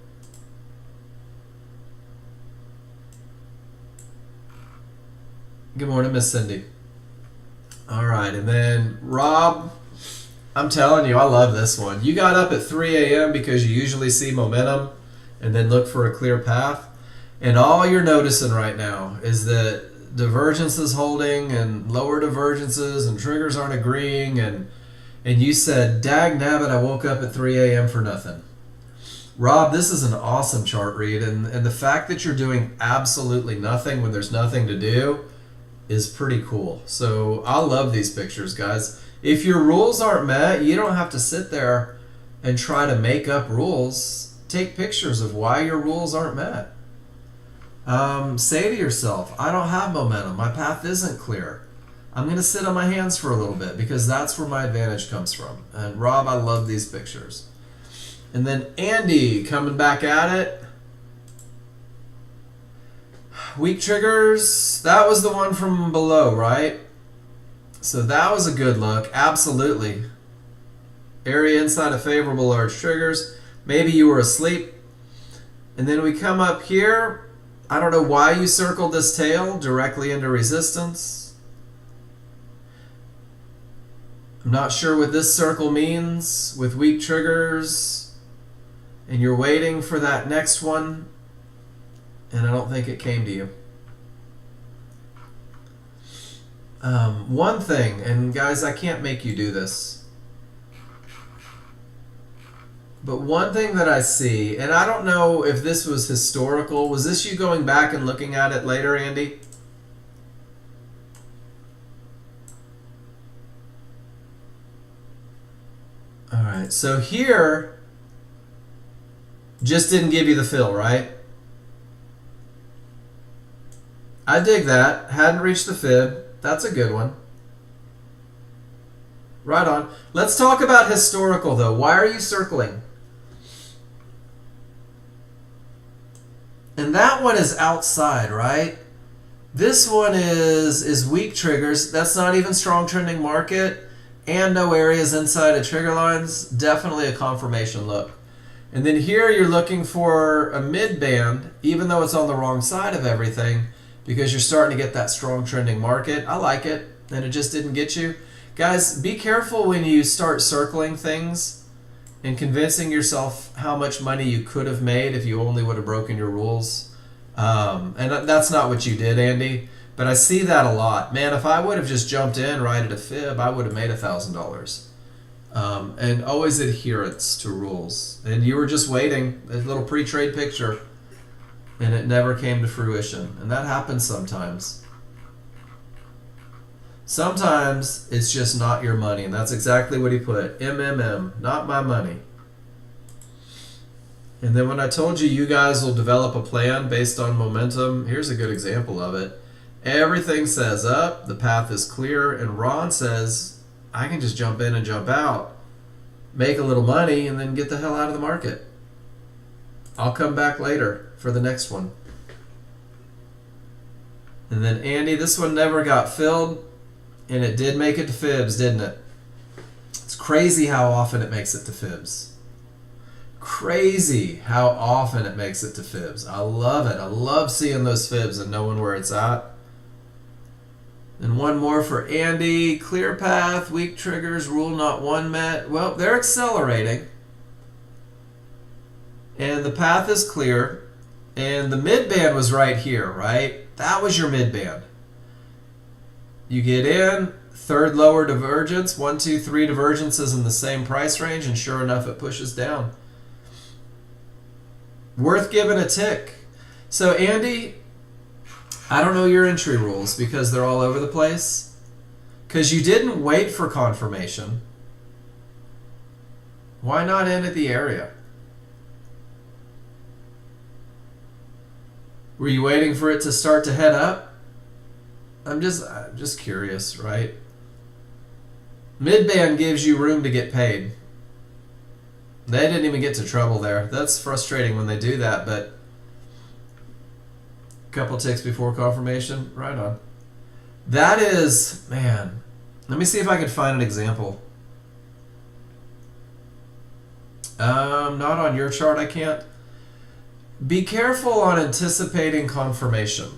Good morning, Miss Cindy. All right, and then Rob, I'm telling you, I love this one. You got up at 3 a.m. because you usually see momentum and then look for a clear path. And all you're noticing right now is that divergence is holding and lower divergences and triggers aren't agreeing. And you said, dag nabbit, I woke up at 3 a.m. for nothing. Rob, this is an awesome chart read. And the fact that you're doing absolutely nothing when there's nothing to do, is pretty cool. So I love these pictures, guys. If your rules aren't met, you don't have to sit there and try to make up rules. Take pictures of why your rules aren't met. Say to yourself, I don't have momentum. My path isn't clear. I'm going to sit on my hands for a little bit because that's where my advantage comes from. And Rob, I love these pictures. And then Andy coming back at it. Weak triggers, that was the one from below, right? So that was a good look, absolutely. Area inside of favorable large triggers. Maybe you were asleep. And then we come up here. I don't know why you circled this tail directly into resistance. I'm not sure what this circle means with weak triggers. And you're waiting for that next one. And I don't think it came to you. One thing, and guys, I can't make you do this. But one thing that I see, and I don't know if this was historical. Was this you going back and looking at it later, Andy? All right, so here just didn't give you the fill, right? I dig that. Hadn't reached the fib. That's a good one. Right on. Let's talk about historical, though. Why are you circling? And that one is outside, right? This one is weak triggers. That's not even strong trending market. And no areas inside of trigger lines. Definitely a confirmation look. And then here you're looking for a mid band, even though it's on the wrong side of everything, because you're starting to get that strong trending market. I like it, and it just didn't get you. Guys, be careful when you start circling things and convincing yourself how much money you could have made if you only would have broken your rules. And that's not what you did, Andy. But I see that a lot. Man, if I would have just jumped in right at a fib, I would have made $1,000. And always adherence to rules. And you were just waiting, a little pre-trade picture, and it never came to fruition. And that happens sometimes. Sometimes it's just not your money, and that's exactly what he put. MMM, not my money. And then when I told you guys will develop a plan based on momentum, here's a good example of it. Everything says up, the path is clear, and Ron says, I can just jump in and jump out, make a little money, and then get the hell out of the market. I'll come back later for the next one. And then Andy, this one never got filled, and it did make it to fibs, didn't it? It's crazy how often it makes it to fibs. Crazy how often it makes it to fibs. I love it. I love seeing those fibs and knowing where it's at. And one more for Andy. Clear path, weak triggers, rule not one met. Well, they're accelerating. And the path is clear. And the mid band was right here, right? That was your mid band. You get in, third lower divergence, 1, 2, 3 divergences in the same price range, and sure enough, it pushes down. Worth giving a tick. So Andy, I don't know your entry rules because they're all over the place. Because you didn't wait for confirmation. Why not end at the area? Were you waiting for it to start to head up? I'm just curious, right? Mid-band gives you room to get paid. They didn't even get to trouble there. That's frustrating when they do that, but a couple ticks before confirmation, right on. That is, man, let me see if I can find an example. Not on your chart, I can't. Be careful on anticipating confirmation.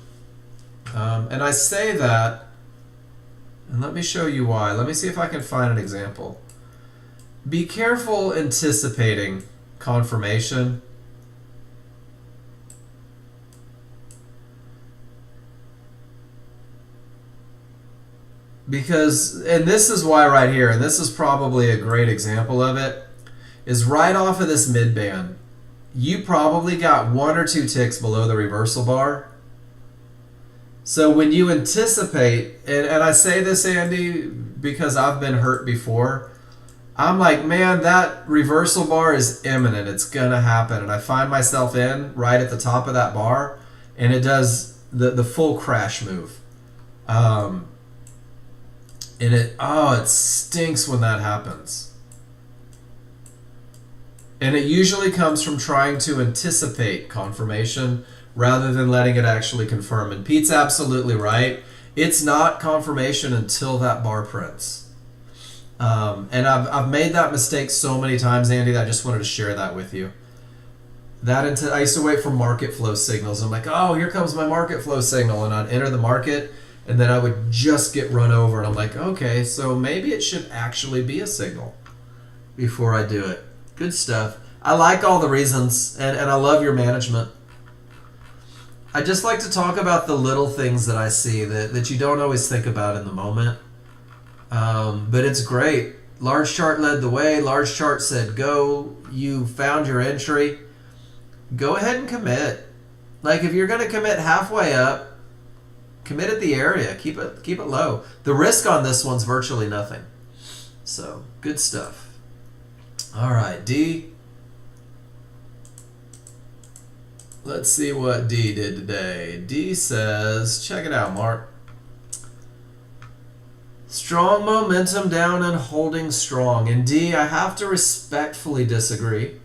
And I say that, and let me show you why. Let me see if I can find an example. Be careful anticipating confirmation. Because, and this is why right here, and this is probably a great example of it, is right off of this mid band. You probably got 1 or 2 ticks below the reversal bar. So when you anticipate, and I say this, Andy, because I've been hurt before, I'm like, man, that reversal bar is imminent. It's going to happen. And I find myself in right at the top of that bar, and it does the full crash move. And it stinks when that happens. And it usually comes from trying to anticipate confirmation rather than letting it actually confirm. And Pete's absolutely right. It's not confirmation until that bar prints. And I've made that mistake so many times, Andy, that I just wanted to share that with you. I used to wait for market flow signals. I'm like, oh, here comes my market flow signal. And I'd enter the market, and then I would just get run over. And I'm like, okay, so maybe it should actually be a signal before I do it. Good stuff. I like all the reasons, and I love your management. I just like to talk about the little things that I see that you don't always think about in the moment. But it's great. Large chart led the way. Large chart said go. You found your entry. Go ahead and commit. Like if you're going to commit halfway up, commit at the area. Keep it low. The risk on this one's virtually nothing. So good stuff. All right, D. Let's see what D did today. D says, check it out, Mark. Strong momentum down and holding strong. And D, I have to respectfully disagree.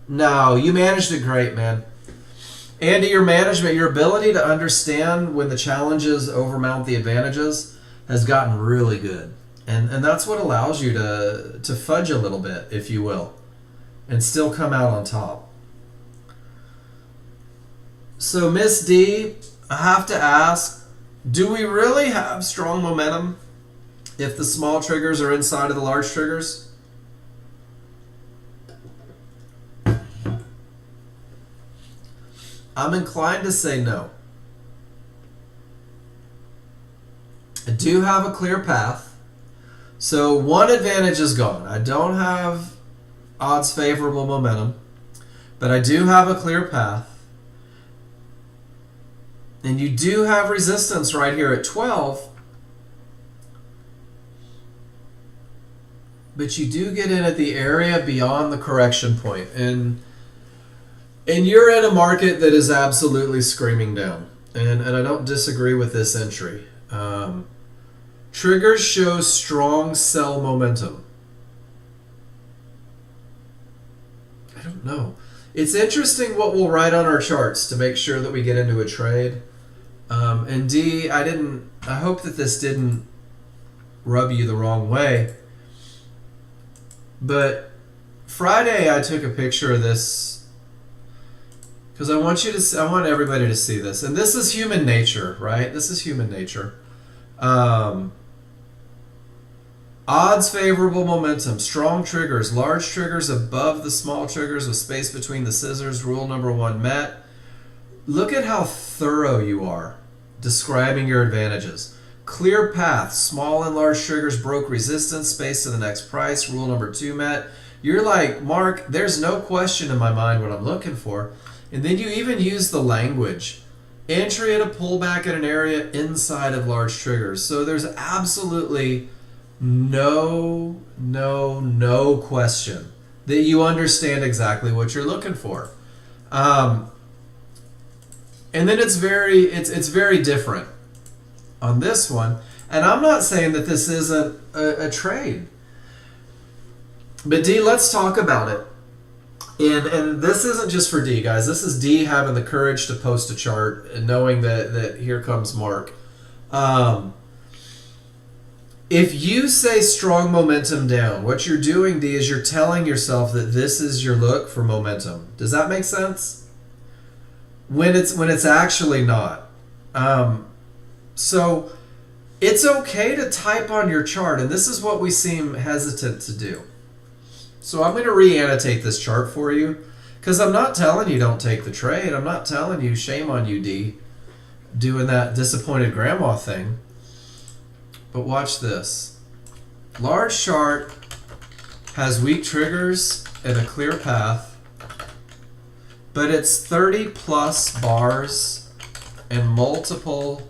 No, you managed it great, man. Andy, your management, your ability to understand when the challenges overmount the advantages has gotten really good. And that's what allows you to fudge a little bit, if you will, and still come out on top. So, Miss D, I have to ask, do we really have strong momentum if the small triggers are inside of the large triggers? I'm inclined to say no. I do have a clear path. So one advantage is gone. I don't have odds favorable momentum, but I do have a clear path. And you do have resistance right here at 12. But you do get in at the area beyond the correction point. And you're in a market that is absolutely screaming down. And I don't disagree with this entry. Triggers show strong sell momentum. I don't know. It's interesting what we'll write on our charts to make sure that we get into a trade. And D, I hope that this didn't rub you the wrong way. But Friday I took a picture of this because I want everybody to see this. And this is human nature, right? This is human nature. Odds favorable momentum, strong triggers, large triggers above the small triggers with space between the scissors, rule number 1 met. Look at how thorough you are describing your advantages. Clear path, small and large triggers broke resistance, space to the next price, rule number 2 met. You're like, Mark, there's no question in my mind what I'm looking for. And then you even use the language. Entry at a pullback at an area inside of large triggers. So there's absolutely no question that you understand exactly what you're looking for. And then it's very different on this one. And I'm not saying that this isn't a trade. But D, let's talk about it. And this isn't just for D, guys. This is D having the courage to post a chart and knowing that here comes Mark. If you say strong momentum down, what you're doing, D, is you're telling yourself that this is your look for momentum. Does that make sense? When it's actually not. So it's okay to type on your chart, and this is what we seem hesitant to do. So I'm going to re-annotate this chart for you, because I'm not telling you don't take the trade. I'm not telling you shame on you, D, doing that disappointed grandma thing. But watch this. Large chart has weak triggers and a clear path, but it's 30 plus bars and multiple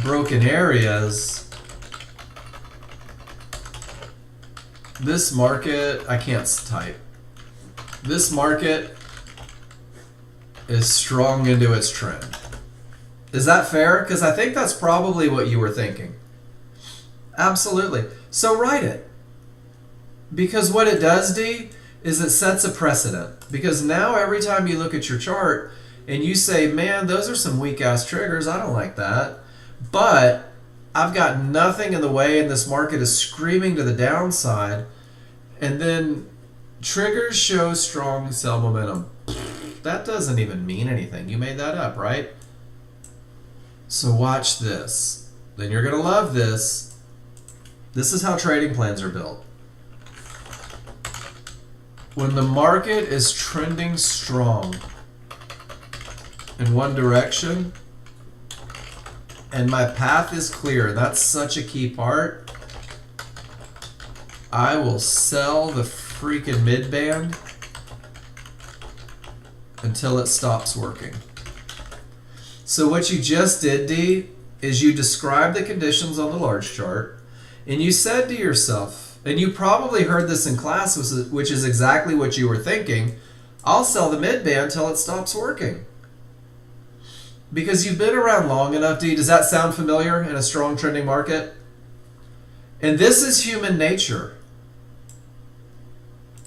broken areas, this market, I can't type. This market is strong into its trend. Is that fair? Because I think that's probably what you were thinking. Absolutely. So write it. Because what it does, D, is it sets a precedent. Because now every time you look at your chart and you say, man, those are some weak ass triggers, I don't like that. But I've got nothing in the way and this market is screaming to the downside. And then triggers show strong sell momentum. That doesn't even mean anything. You made that up, right? So watch this. Then you're going to love this. This is how trading plans are built. When the market is trending strong in one direction and my path is clear, and that's such a key part, I will sell the freaking mid-band until it stops working. So what you just did, D, is you described the conditions on the large chart, and you said to yourself, and you probably heard this in class, which is exactly what you were thinking, I'll sell the mid-band until it stops working. Because you've been around long enough, D. Does that sound familiar in a strong trending market? And this is human nature.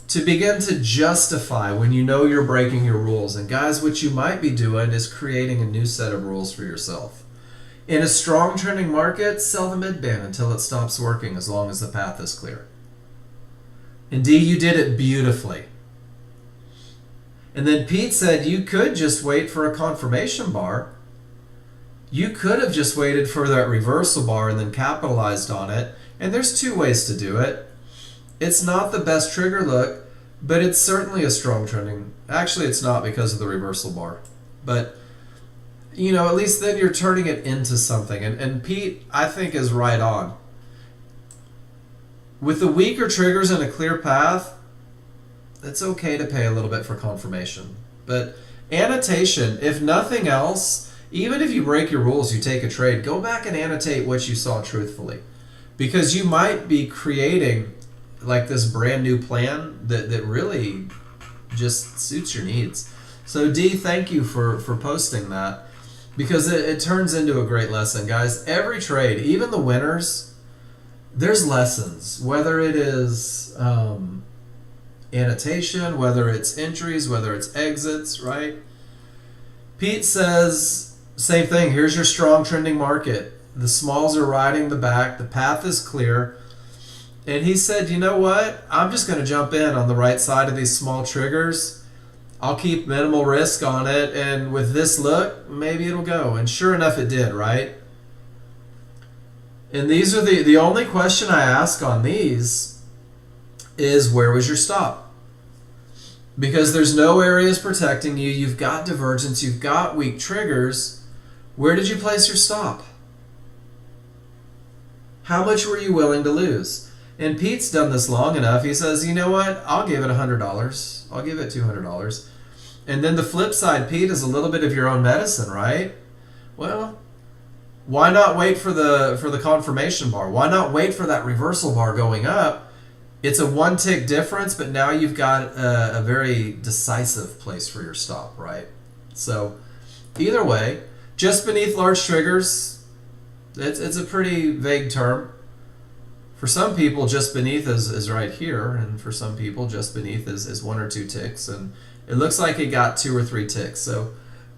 To begin to justify when you know you're breaking your rules. And guys, what you might be doing is creating a new set of rules for yourself. In a strong trending market, sell the mid-band until it stops working as long as the path is clear. And D, you did it beautifully. And then Pete said you could just wait for a confirmation bar. You could have just waited for that reversal bar and then capitalized on it. And there's two ways to do it. It's not the best trigger look, but it's certainly a strong trending. Actually, it's not because of the reversal bar. But, you know, at least then you're turning it into something. And Pete, I think, is right on. With the weaker triggers and a clear path, it's okay to pay a little bit for confirmation. But annotation, if nothing else, even if you break your rules, you take a trade, go back and annotate what you saw truthfully. Because you might be creating like this brand new plan that really just suits your needs. So D, thank you for posting that, because it turns into a great lesson. Guys, every trade, even the winners, there's lessons, whether it is annotation, whether it's entries, whether it's exits, right? Pete says, same thing, here's your strong trending market. The smalls are riding the back, the path is clear. And he said, you know what? I'm just going to jump in on the right side of these small triggers. I'll keep minimal risk on it, and with this look, maybe it'll go. And sure enough, it did, right? And these are the only question I ask on these is, where was your stop? Because there's no areas protecting you. You've got divergence. You've got weak triggers. Where did you place your stop? How much were you willing to lose? And Pete's done this long enough. He says, you know what? I'll give it $100. I'll give it $200. And then the flip side, Pete, is a little bit of your own medicine, right? Well, why not wait for the confirmation bar? Why not wait for that reversal bar going up? It's a one tick difference, but now you've got a very decisive place for your stop, right? So either way, just beneath large triggers, it's a pretty vague term. For some people, just beneath is right here, and for some people, just beneath is one or two ticks, and it looks like it got 2 or 3 ticks. So,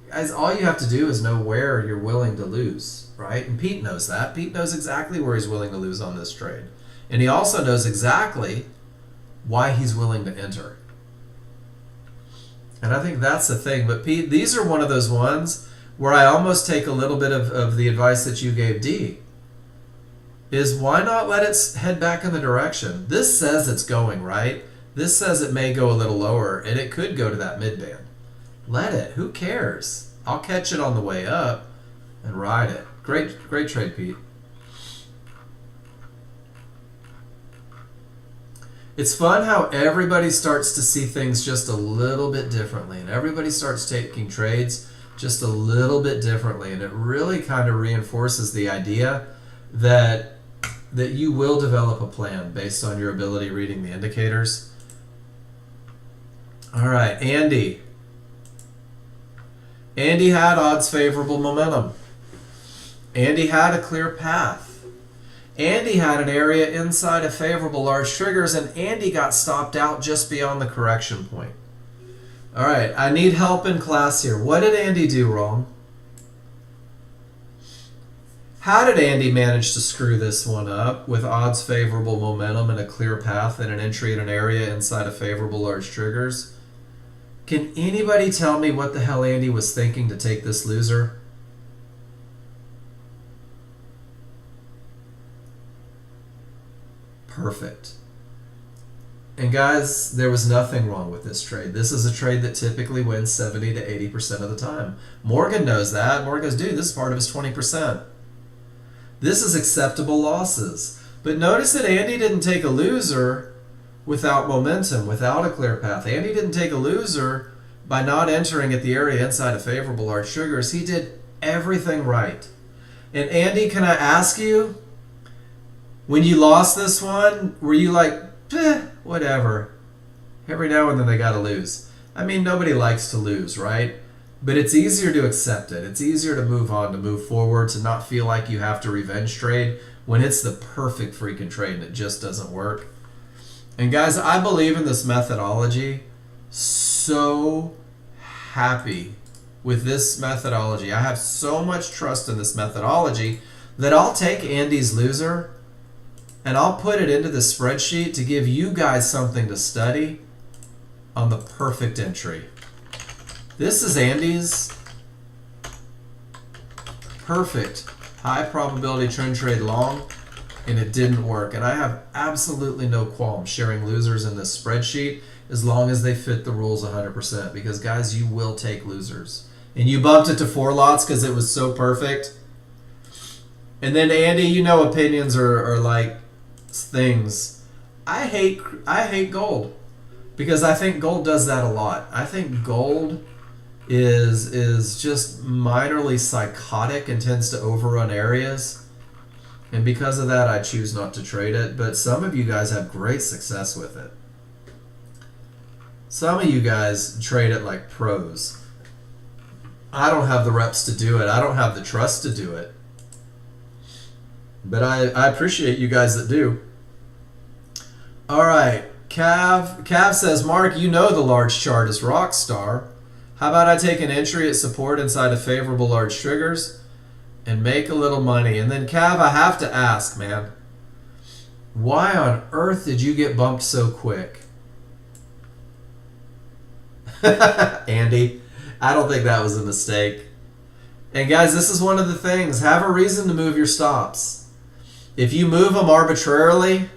guys, all you have to do is know where you're willing to lose, right? And Pete knows that. Pete knows exactly where he's willing to lose on this trade. And he also knows exactly why he's willing to enter. And I think that's the thing. But Pete, these are one of those ones where I almost take a little bit of the advice that you gave D. Is why not let it head back in the direction? This says it's going, right? This says it may go a little lower, and it could go to that mid-band. Let it. Who cares? I'll catch it on the way up and ride it. Great trade, Pete. It's fun how everybody starts to see things just a little bit differently, and everybody starts taking trades just a little bit differently, and it really kind of reinforces the idea that you will develop a plan based on your ability reading the indicators. All right, Andy. Andy had odds favorable momentum. Andy had a clear path. Andy had an area inside of favorable large triggers, and Andy got stopped out just beyond the correction point. All right, I need help in class here. What did Andy do wrong? How did Andy manage to screw this one up with odds favorable momentum and a clear path and an entry in an area inside of favorable large triggers? Can anybody tell me what the hell Andy was thinking to take this loser? Perfect. And guys, there was nothing wrong with this trade. This is a trade that typically wins 70 to 80% of the time. Morgan knows that. Morgan goes, dude, this is part of his 20%. This is acceptable losses. But notice that Andy didn't take a loser without momentum, without a clear path. Andy didn't take a loser by not entering at the area inside of favorable large triggers. He did everything right. And Andy, can I ask you, when you lost this one, were you like, whatever? Every now and then they got to lose. I mean, nobody likes to lose, right? But it's easier to accept it. It's easier to move on, to move forward, to not feel like you have to revenge trade when it's the perfect freaking trade and it just doesn't work. And guys, I believe in this methodology. So happy with this methodology. I have so much trust in this methodology that I'll take Andy's loser and I'll put it into the spreadsheet to give you guys something to study on the perfect entry. This is Andy's perfect high probability trend trade long, and it didn't work. And I have absolutely no qualm sharing losers in this spreadsheet as long as they fit the rules 100%, because guys, you will take losers. And you bumped it to 4 lots because it was so perfect. And then Andy, you know opinions are like things. I hate gold because I think gold does that a lot. I think gold is just minorly psychotic and tends to overrun areas. And because of that, I choose not to trade it. But some of you guys have great success with it. Some of you guys trade it like pros. I don't have the reps to do it. I don't have the trust to do it. But I appreciate you guys that do. All right. Cav says, Mark, you know the large chart is Rockstar. How about I take an entry at support inside of favorable large triggers and make a little money? And then Cav, I have to ask, man, why on earth did you get bumped so quick? Andy, I don't think that was a mistake. And guys, this is one of the things. Have a reason to move your stops. If you move them arbitrarily,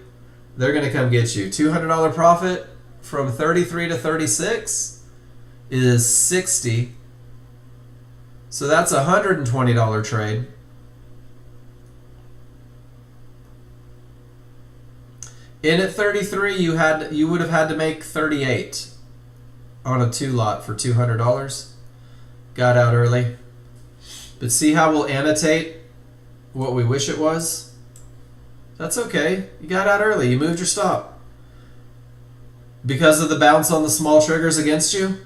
they're going to come get you. $200 profit from 33 to 36 is 60. So that's a $120 trade. In at 33, you would have had to make 38 on a 2 lot for $200. Got out early. But see how we'll annotate what we wish it was? That's okay. You got out early. You moved your stop. Because of the bounce on the small triggers against you?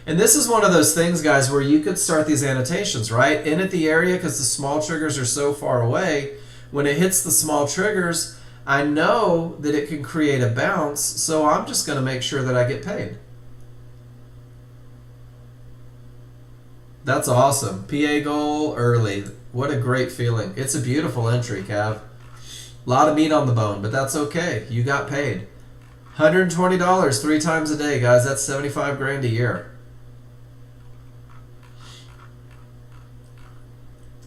And this is one of those things, guys, where you could start these annotations, right? In at the area, because the small triggers are so far away, when it hits the small triggers, I know that it can create a bounce, so I'm just going to make sure that I get paid. That's awesome. PA goal early. What a great feeling. It's a beautiful entry, Cav. A lot of meat on the bone, but that's okay. You got paid. $120 3 times a day, guys. That's 75 grand a year.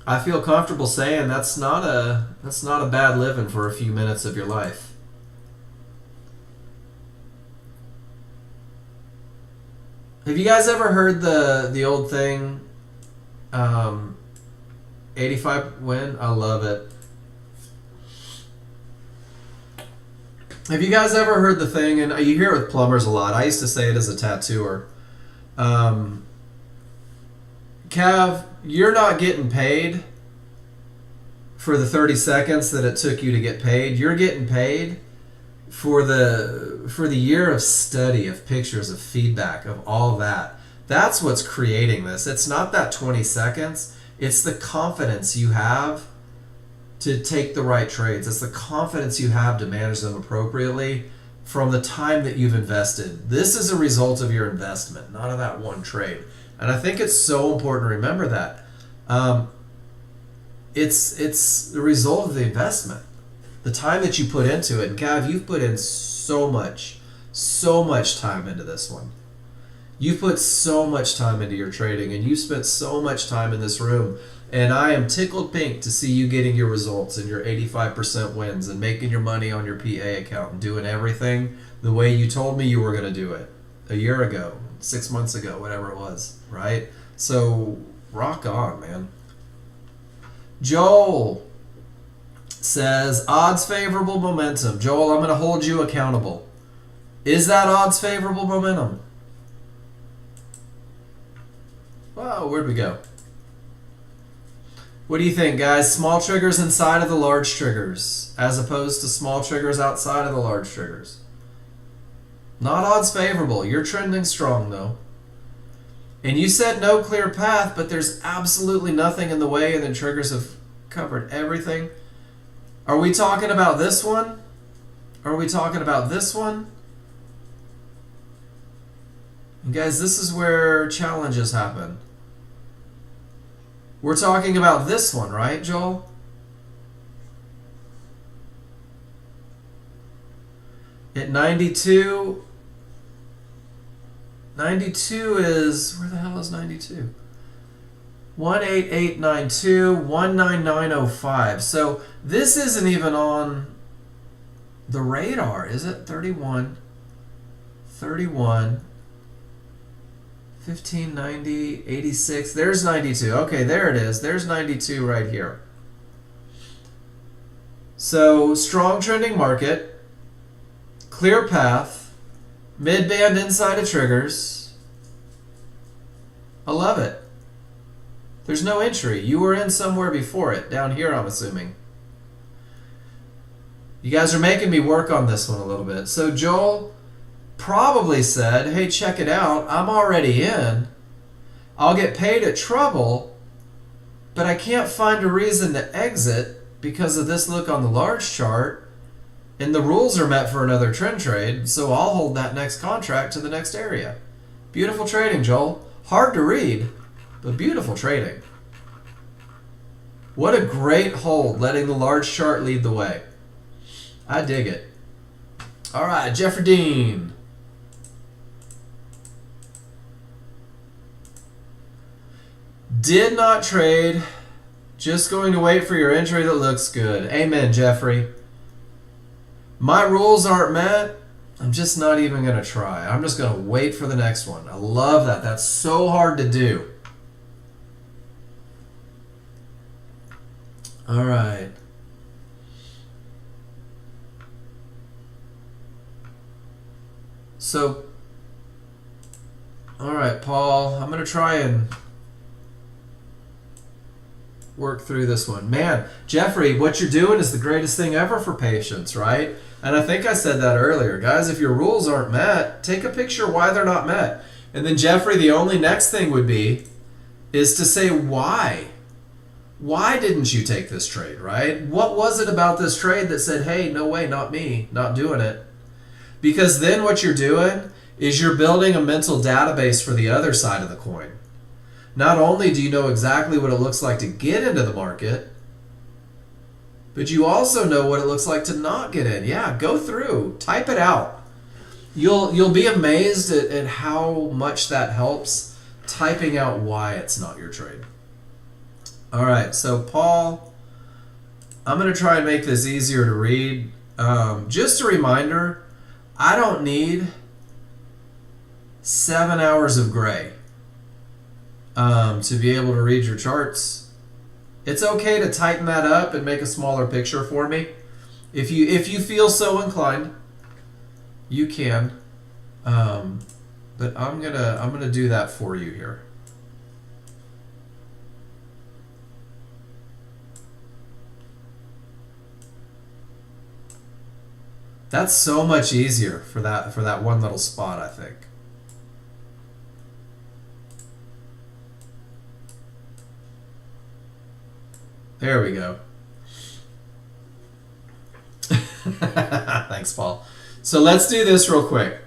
I feel comfortable saying that's not a bad living for a few minutes of your life. Have you guys ever heard the old thing, 85 win? I love it. Have you guys ever heard the thing, and you hear it with plumbers a lot. I used to say it as a tattooer. Cav, you're not getting paid for the 30 seconds that it took you to get paid. You're getting paid for the year of study, of pictures, of feedback, of all that. That's what's creating this. It's not that 20 seconds. It's the confidence you have to take the right trades. It's the confidence you have to manage them appropriately from the time that you've invested. This is a result of your investment, not of that one trade. And I think it's so important to remember that. It's the result of the investment. The time that you put into it. And Cav, you've put in so much time into this one. You've put so much time into your trading, and you spent so much time in this room. And I am tickled pink to see you getting your results and your 85% wins and making your money on your PA account and doing everything the way you told me you were going to do it a year ago, 6 months ago, whatever it was, right? So rock on, man. Joel says, odds favorable momentum. Joel, I'm going to hold you accountable. Is that odds favorable momentum? Wow, where'd we go? What do you think, guys? Small triggers inside of the large triggers as opposed to small triggers outside of the large triggers. Not odds favorable. You're trending strong, though. And you said no clear path, but there's absolutely nothing in the way, and the triggers have covered everything. Are we talking about this one? Are we talking about this one? And guys, this is where challenges happen. We're talking about this one, right, Joel? At 92, 92 is, where the hell is 92? 18892, 19905. So this isn't even on the radar, is it? 31, 31. 1590, 86. There's 92. Okay, there it is. There's 92 right here. So, strong trending market, clear path, mid-band inside of triggers. I love it. There's no entry. You were in somewhere before it. Down here, I'm assuming. You guys are making me work on this one a little bit. So, Joel probably said, hey, check it out, I'm already in. I'll get paid at trouble, but I can't find a reason to exit because of this look on the large chart, and the rules are met for another trend trade, so I'll hold that next contract to the next area. Beautiful trading, Joel. Hard to read, but beautiful trading. What a great hold, letting the large chart lead the way. I dig it. All right, Jeffrey Dean. Did not trade. Just going to wait for your entry that looks good. Amen, Jeffrey. My rules aren't met. I'm just not even going to try. I'm just going to wait for the next one. I love that. That's so hard to do. All right. So, all right, Paul, I'm going to try and work through this one. Man, Jeffrey, what you're doing is the greatest thing ever for patience, right? And I think I said that earlier. Guys, if your rules aren't met, take a picture why they're not met. And then, Jeffrey, the only next thing would be is to say why. Why didn't you take this trade, right? What was it about this trade that said, hey, no way, not me, not doing it? Because then what you're doing is you're building a mental database for the other side of the coin. Not only do you know exactly what it looks like to get into the market, but you also know what it looks like to not get in. Yeah, go through, type it out. You'll be amazed at how much that helps typing out why it's not your trade. All right, so Paul, I'm going to try and make this easier to read. Just a reminder, I don't need 7 hours of gray to be able to read your charts. It's okay to tighten that up and make a smaller picture for me if you feel so inclined. You can, but I'm gonna do that for you here. That's so much easier for that one little spot, I think. There we go. Thanks, Paul. So let's do this real quick.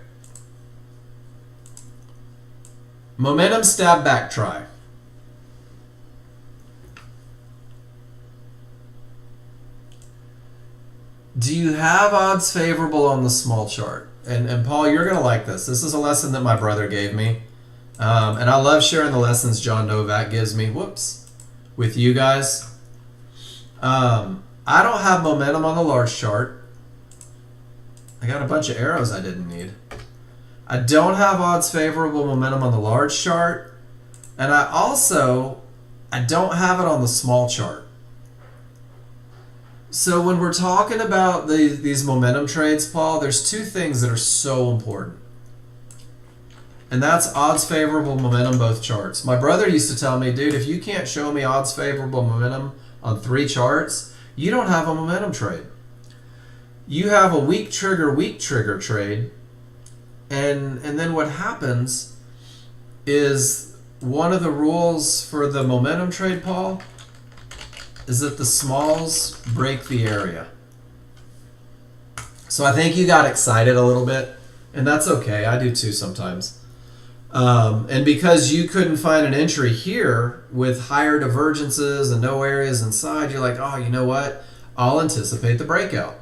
Momentum stab back try. Do you have odds favorable on the small chart? And Paul, you're going to like this. This is a lesson that my brother gave me. And I love sharing the lessons John Novak gives me. Whoops. With you guys. I don't have momentum on the large chart. I got a bunch of arrows I didn't need. I don't have odds favorable momentum on the large chart. And I don't have it on the small chart. So when we're talking about these momentum trades, Paul, there's two things that are so important. And that's odds favorable momentum, both charts. My brother used to tell me, dude, if you can't show me odds favorable momentum on 3 charts, you don't have a momentum trade. You have a weak trigger trade. And then what happens is one of the rules for the momentum trade, Paul, is that the smalls break the area. So I think you got excited a little bit, and that's okay. I do too sometimes. And because you couldn't find an entry here with higher divergences and no areas inside, you're like, oh, you know what? I'll anticipate the breakout.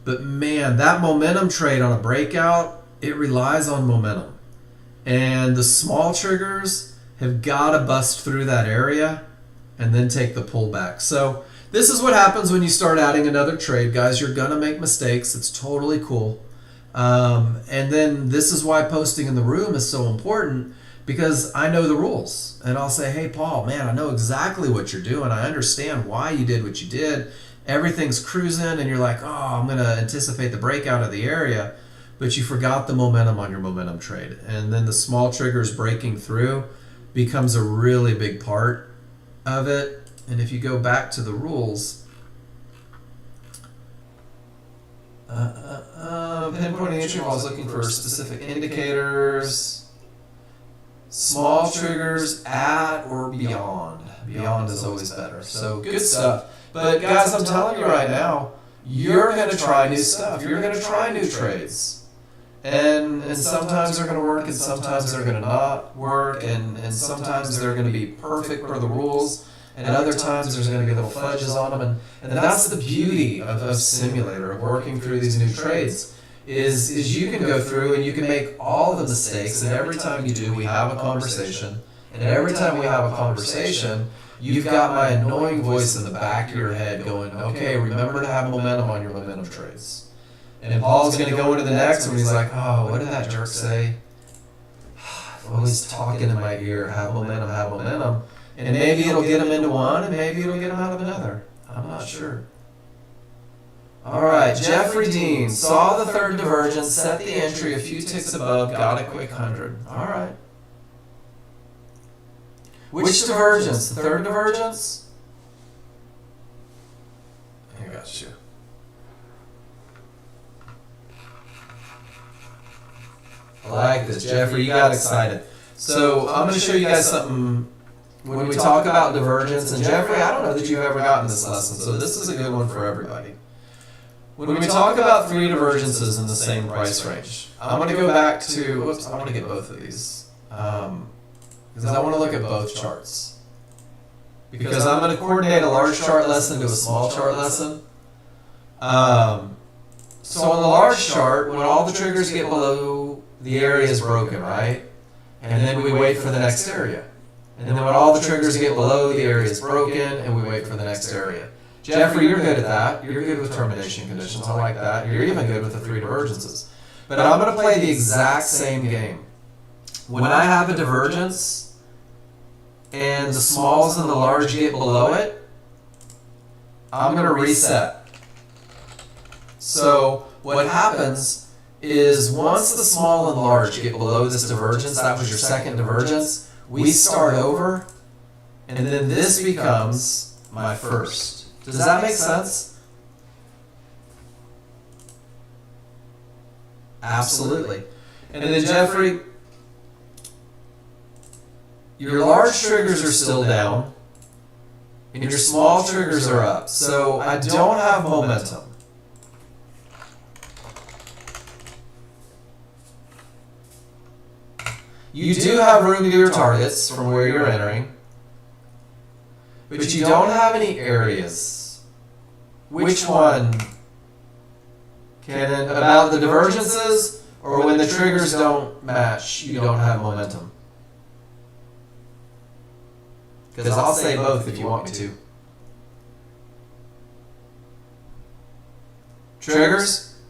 But man, that momentum trade on a breakout, it relies on momentum. And the small triggers have got to bust through that area and then take the pullback. So this is what happens when you start adding another trade, guys. You're going to make mistakes. It's totally cool. And then this is why posting in the room is so important, because I know the rules. And I'll say, hey, Paul, man, I know exactly what you're doing. I understand why you did what you did. Everything's cruising, and you're like, oh, I'm going to anticipate the breakout of the area. But you forgot the momentum on your momentum trade. And then the small triggers breaking through becomes a really big part of it. And if you go back to the rules, pinpointing entry while looking for specific indicators, small triggers at or beyond. Beyond is always better. So good stuff. But guys, I'm telling you right now, you're going to try new stuff. You're going to try new trades. And sometimes they're going to work, and sometimes they're going to not work, and sometimes they're going to be perfect per the rules, and other times there's going to be little fudges on them. And that's the beauty of Simulator, of working through these new trades, is you can go through and you can make all the mistakes, and every time you do, we have a conversation. And every time we have a conversation, you've got my annoying voice in the back of your head going, okay, remember to have momentum on your momentum trades. And Paul's going to go into the next one. He's like, oh, what did that jerk say? Well, he's talking in my ear. Have momentum, have momentum. And maybe it'll get him into one, and maybe it'll get him out of another. I'm not sure. All right, Jeffrey Dean saw the third divergence, set the entry a few ticks above, got a quick 100. All right. Which divergence? The third divergence? I got you. I like this. Jeffrey, you got excited. So I'm going to show you guys something when we talk about divergence. And Jeffrey, I don't know that you've ever gotten this lesson, so this is a good one for everybody. When we talk about 3 divergences in the same price range, I'm going to go back to, whoops, I want to get both of these. Because I want to look at both charts. Because I'm going to coordinate a large chart lesson to a small chart lesson. So on the large chart, when all the triggers get below, the area is broken, right? And then we wait for the next area. And then when all the triggers get below, the area is broken, and we wait for the next area. Jeffrey, you're good at that. You're good with termination conditions. I like that. You're even good with the 3 divergences. But I'm going to play the exact same game. When I have a divergence and the smalls and the large get below it, I'm going to reset. So what happens is once the small and large get below this divergence, that was your second divergence, we start over, and then this becomes my first. Does that make sense? Absolutely. And then Jeffrey, your large triggers are still down, and your small triggers are up. So I don't have momentum. You do have room to your targets from where you're entering, but you don't have any areas. Which one? About the divergences, or when the triggers don't match, you don't have momentum? Because I'll say both if you want me to. Triggers?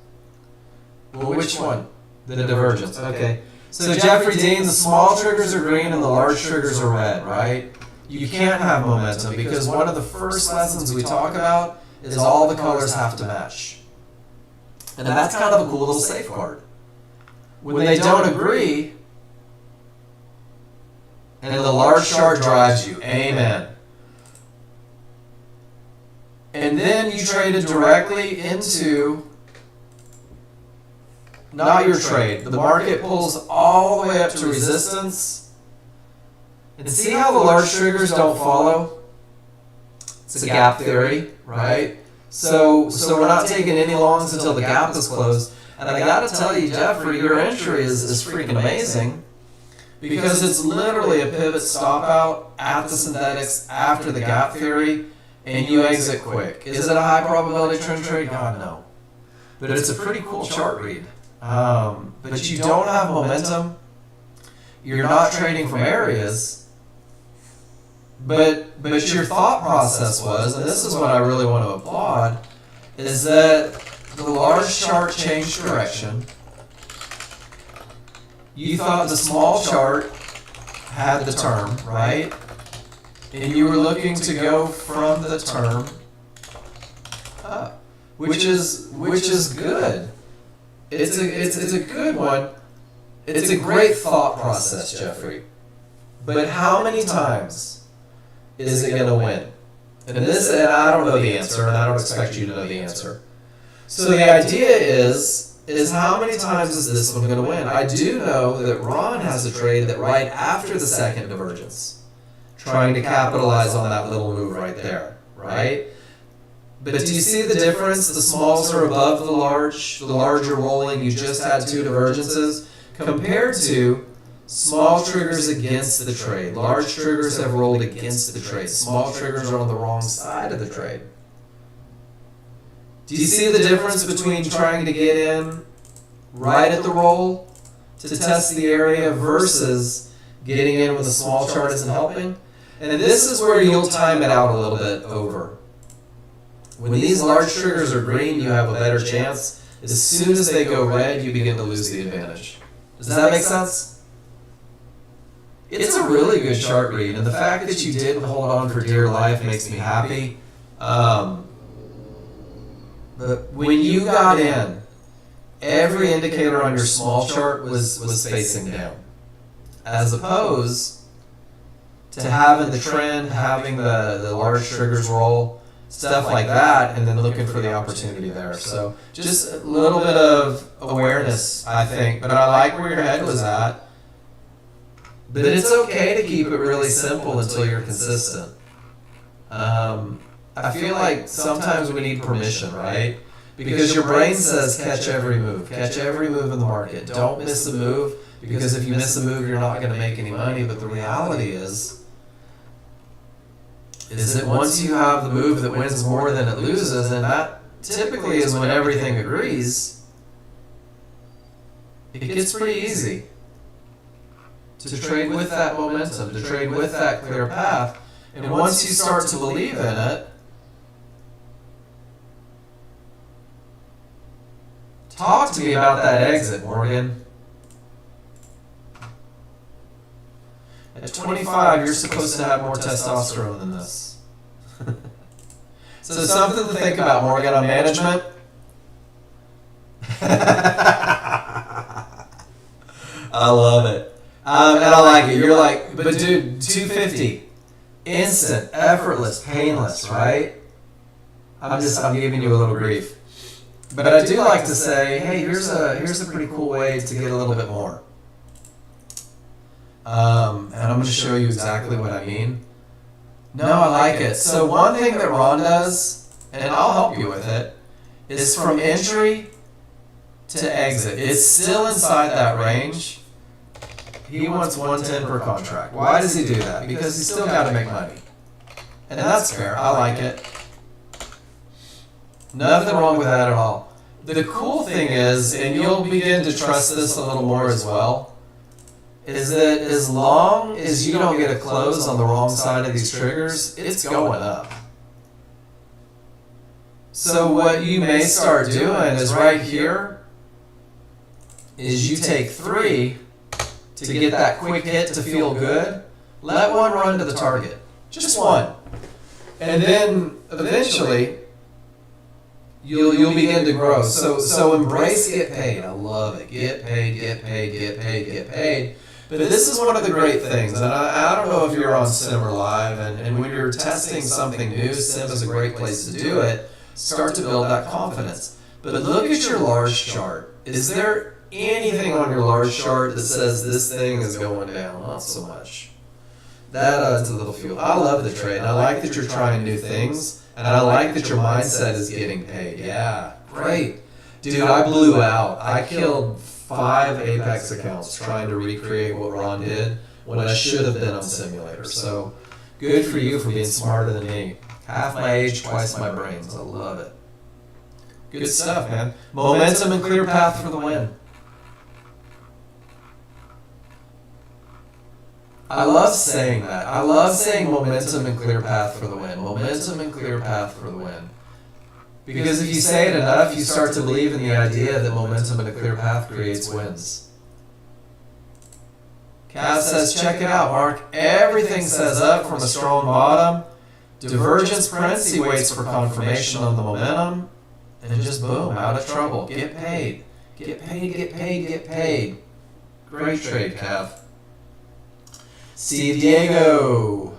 Well, which one? The divergence. Okay. So Jeffrey Dean, the small triggers are green and the large triggers are red, right? You can't have momentum because one of the first lessons we talk about is all the colors have to match. And that's kind of a cool little safeguard. When they don't agree, and the large chart drives you, amen. And then you traded directly into, not your trade, the market pulls all the way up to resistance. And see how the large triggers don't follow? It's a gap theory, right? So we're not taking any longs until the gap is closed. And I got to tell you, Jeffrey, your entry is freaking amazing because it's literally a pivot stop out at the synthetics after the gap theory, and you exit quick. Is it a high probability trend trade? God, no. But it's a pretty cool chart read. But you don't have momentum. You're not trading from areas. But your thought process was, and this is what I really want to applaud, is that the large chart changed direction. You thought the small chart had the term, right? And you were looking to go from the term up, which is good. It's a good one. It's a great thought process, Jeffrey. But how many times is it going to win? And I don't know the answer, and I don't expect you to know the answer. So the idea is how many times is this one going to win? I do know that Ron has a trade that right after the second divergence, trying to capitalize on that little move right there, right? But do you see the difference? The smalls are above the large are rolling, you just had two divergences, compared to small triggers against the trade. Large triggers have rolled against the trade. Small triggers are on the wrong side of the trade. Do you see the difference between trying to get in right at the roll to test the area versus getting in when the small chart isn't helping? And this is where you'll time it out a little bit over. When these large triggers are green, you have a better chance. As soon as they go red, you begin to lose the advantage. Does that make sense? It's a really good chart read, and the fact that you didn't hold on for dear life makes me happy. But when you got in, every indicator on your small chart was facing down, as opposed to having the trend, having the large triggers roll, stuff like that, and then looking for the opportunity there. So just a little bit of awareness, I think. But I like where your head was at. But it's okay to keep it really simple until you're consistent. I feel like sometimes we need permission, right? Because your brain says catch every move in the market. Don't miss a move, because if you miss a move, you're not going to make any money. But the reality is that once you have the move that wins more than it loses, and that typically is when everything agrees, it gets pretty easy to trade with that momentum, to trade with that clear path. And once you start to believe in it, talk to me about that exit, Morgan. At 25, you're supposed to have more testosterone than this. So something to think about, Morgan, on management. I love it. And I like it. You're like, but dude, 250, instant, effortless, painless, right? I'm giving you a little grief. But I do like to say, hey, here's a pretty cool way to get a little bit more. And I'm going to show you exactly what I mean. No, I like it. So one thing that Ron does, and I'll help you with it, is from entry to exit. It's still inside that range. He wants 110 per contract. Why does he do that? Because he's still got to make money. And that's fair. I like it. Nothing wrong with that at all. The cool thing is, and you'll begin to trust this a little more as well, is that as long as you don't get a close on the wrong side of these triggers, it's going up. So what you may start doing is right here, is you take 3 to get that quick hit to feel good. Let one run to the target. Just one. And then eventually you'll begin to grow. So embrace get paid. I love it. Get paid, get paid, get paid, get paid. But this is one of the great things, and I don't know if you're on Sim or Live, and when you're testing something new, Sim is a great place to do it. Start to build that confidence. But look at your large chart. Is there anything on your large chart that says this thing is going down? Not so much. That adds a little fuel. I love the trade. I like that you're trying new things, and I like that your mindset is getting paid. Yeah, great. Dude, I blew out. I killed 5 Apex accounts trying to recreate what Ron did when I should have been on Simulator. So good for you for being smarter than me. Half my age, twice my brains. I love it. Good stuff, man. Momentum and clear path for the win. I love saying that. I love saying momentum and clear path for the win. Momentum and clear path for the win. Because if you say it enough, you start to believe in the idea that momentum and a clear path creates wins. Cass says, check it out, Mark. Everything says up from a strong bottom. Divergence prints, he waits for confirmation on the momentum. And just boom, out of trouble. Get paid. Get paid, get paid, get paid. Great trade, Cav. Steve Diego.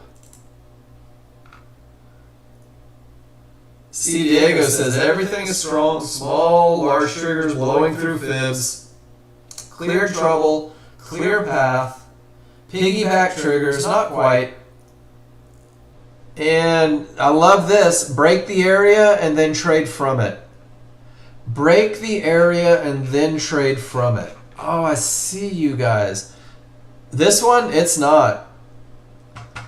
Steve Diego says everything is strong, small, large triggers blowing through fibs, clear trouble, clear path, piggyback triggers, not quite. And I love this, break the area and then trade from it. Break the area and then trade from it. Oh, I see you guys. This one, it's not.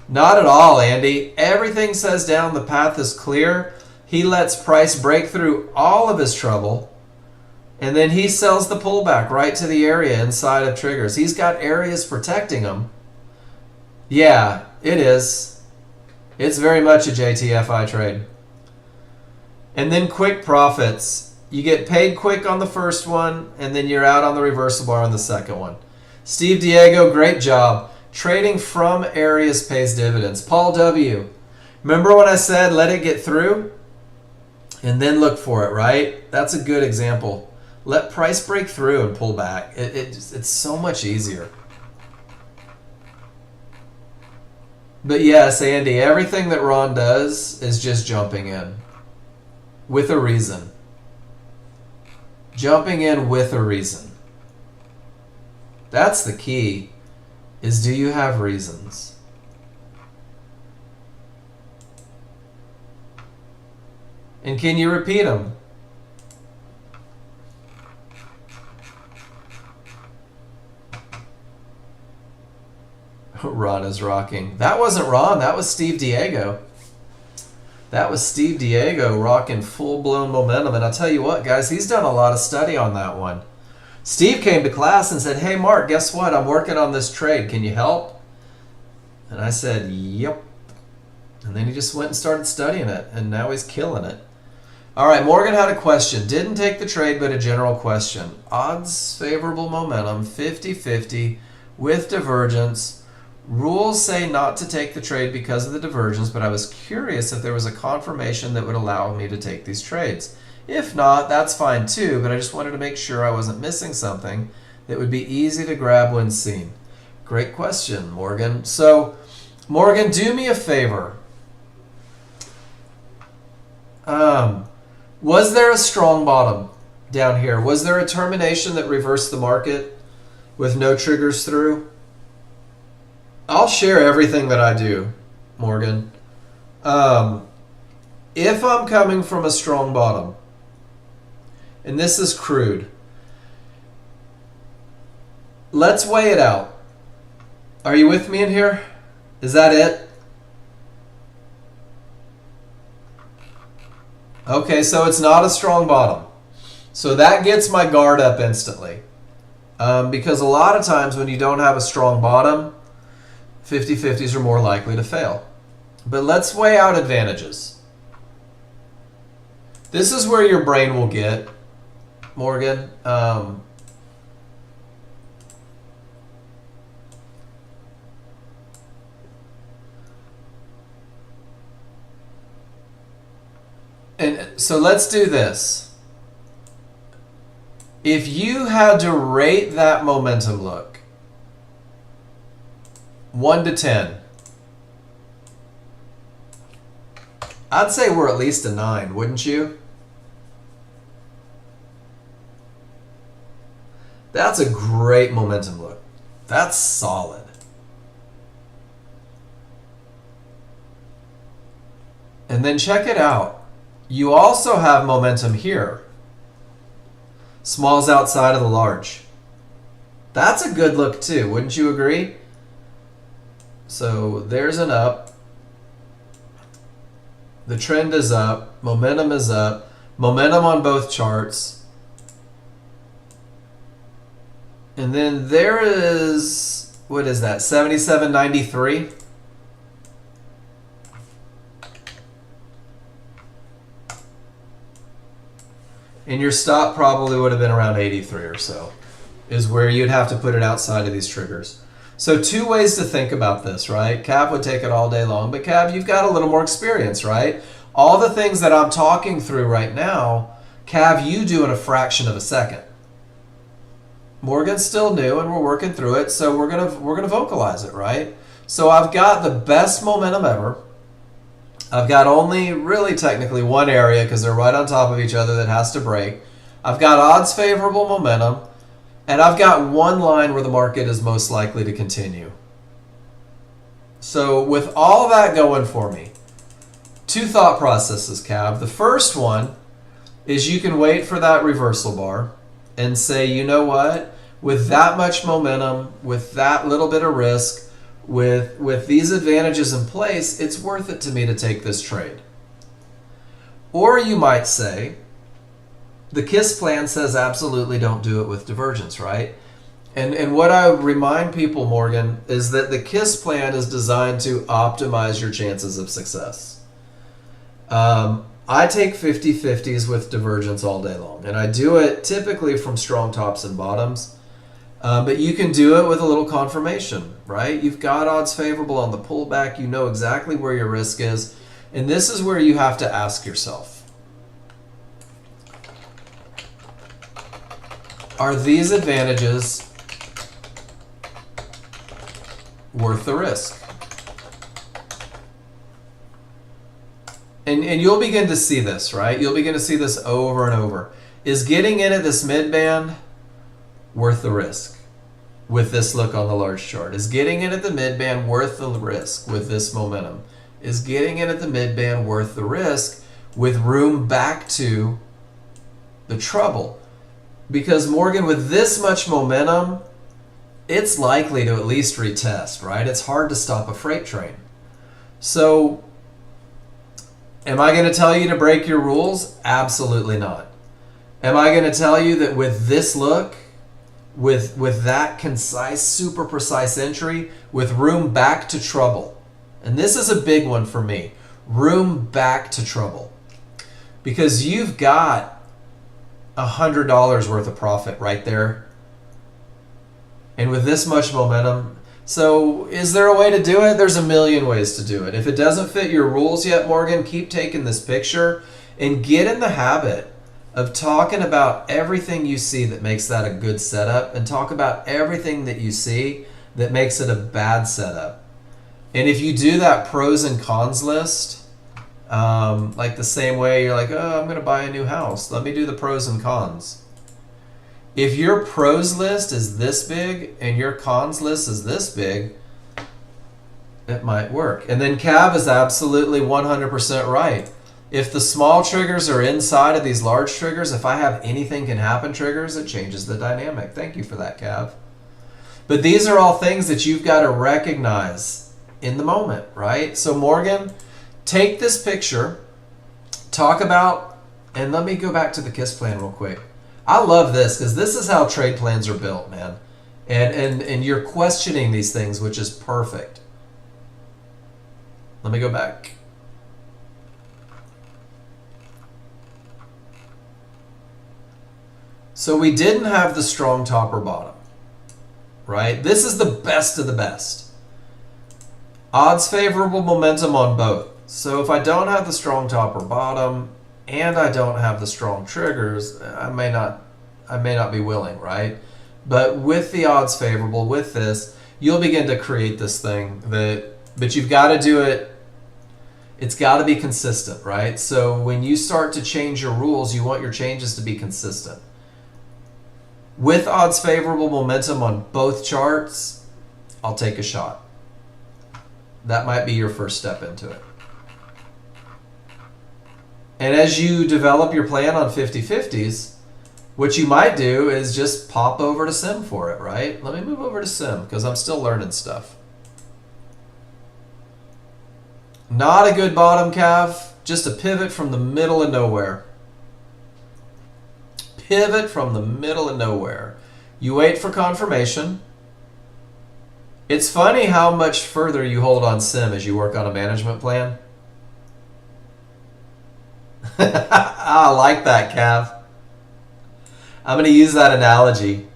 Not at all, Andy. Everything says down the path is clear. He lets price break through all of his trouble, and then he sells the pullback right to the area inside of triggers. He's got areas protecting him. Yeah, it is. It's very much a JTFI trade. And then quick profits. You get paid quick on the first one, and then you're out on the reversal bar on the second one. Steve Diego, great job. Trading from areas pays dividends. Paul W. Remember when I said let it get through? And then look for it, right? That's a good example. Let price break through and pull back. It's so much easier. But yes, Andy, everything that Ron does is just jumping in with a reason. Jumping in with a reason. That's the key, is do you have reasons? And can you repeat them? Ron is rocking. That wasn't Ron, that was Steve Diego. That was Steve Diego rocking full-blown momentum. And I'll tell you what, guys, he's done a lot of study on that one. Steve came to class and said, hey, Mark, guess what? I'm working on this trade. Can you help? And I said, yep. And then he just went and started studying it, and now he's killing it. All right, Morgan had a question. Didn't take the trade, but a general question. Odds favorable momentum, 50-50 with divergence. Rules say not to take the trade because of the divergence, but I was curious if there was a confirmation that would allow me to take these trades. If not, that's fine too, but I just wanted to make sure I wasn't missing something that would be easy to grab when seen? Great question, Morgan. So, Morgan, do me a favor. Was there a strong bottom down here? Was there a termination that reversed the market with no triggers through? I'll share everything that I do, Morgan. If I'm coming from a strong bottom, and this is crude, let's weigh it out. Are you with me in here? Is that it? Okay, so it's not a strong bottom. So that gets my guard up instantly. Because a lot of times when you don't have a strong bottom, 50-50s are more likely to fail. But let's weigh out advantages. This is where your brain will get, Morgan. And so let's do this. If you had to rate that momentum look, 1 to 10, I'd say we're at least a 9, wouldn't you? That's a great momentum look. That's solid. And then check it out. You also have momentum here. Small's outside of the large. That's a good look too, wouldn't you agree? So there's an up. The trend is up. Momentum is up. Momentum on both charts. And then there is, what is that, 77.93? And your stop probably would have been around 83 or so, is where you'd have to put it outside of these triggers. So 2 ways to think about this, right? Cav would take it all day long, but Cav, you've got a little more experience, right? All the things that I'm talking through right now, Cav, you do in a fraction of a second. Morgan's still new and we're working through it, so we're gonna vocalize it, right? So I've got the best momentum ever. I've got only really technically one area because they're right on top of each other that has to break. I've got odds favorable momentum, and I've got one line where the market is most likely to continue. So with all that going for me, 2 thought processes, Cav. The first one is you can wait for that reversal bar and say, you know what, with that much momentum, with that little bit of risk, with these advantages in place, it's worth it to me to take this trade. Or you might say, the KISS plan says absolutely don't do it with divergence, right? And what I remind people, Morgan, is that the KISS plan is designed to optimize your chances of success. I take 50-50s with divergence all day long, and I do it typically from strong tops and bottoms. But you can do it with a little confirmation, right? You've got odds favorable on the pullback. You know exactly where your risk is. And this is where you have to ask yourself, are these advantages worth the risk? And you'll begin to see this, right? You'll begin to see this over and over. Is getting in at this mid-band worth the risk with this look on the large chart? Is getting in at the mid-band worth the risk with this momentum? Is getting in at the mid-band worth the risk with room back to the trouble? Because Morgan, with this much momentum, it's likely to at least retest, right? It's hard to stop a freight train. So am I going to tell you to break your rules? Absolutely not. Am I going to tell you that with this look, with that concise, super precise entry, with room back to trouble? And this is a big one for me. Room back to trouble. Because you've got $100 worth of profit right there. And with this much momentum, so is there a way to do it? There's a million ways to do it. If it doesn't fit your rules yet, Morgan, keep taking this picture and get in the habit of talking about everything you see that makes that a good setup and talk about everything that you see that makes it a bad setup. And if you do that pros and cons list, like the same way you're like, oh, I'm going to buy a new house. Let me do the pros and cons. If your pros list is this big and your cons list is this big, it might work. And then Cav is absolutely 100% right. If the small triggers are inside of these large triggers, if I have anything can happen triggers, it changes the dynamic. Thank you for that, Cav. But these are all things that you've got to recognize in the moment, right? So Morgan, take this picture, talk about, and let me go back to the KISS plan real quick. I love this because this is how trade plans are built, man. And you're questioning these things, which is perfect. Let me go back. So we didn't have the strong top or bottom, right? This is the best of the best. Odds favorable, momentum on both. So if I don't have the strong top or bottom and I don't have the strong triggers, I may not be willing, right? But with the odds favorable, with this, you'll begin to create this thing but you've got to do it. It's got to be consistent, right? So when you start to change your rules, you want your changes to be consistent. With odds favorable, momentum on both charts, I'll take a shot. That might be your first step into it. And as you develop your plan on 50/50s, what you might do is just pop over to Sim for it, right? Let me move over to Sim because I'm still learning stuff. Not a good bottom, Cav. Just a pivot from the middle of nowhere. Pivot from the middle of nowhere. You wait for confirmation. It's funny how much further you hold on Sim as you work on a management plan. I like that, Cav. I'm going to use that analogy.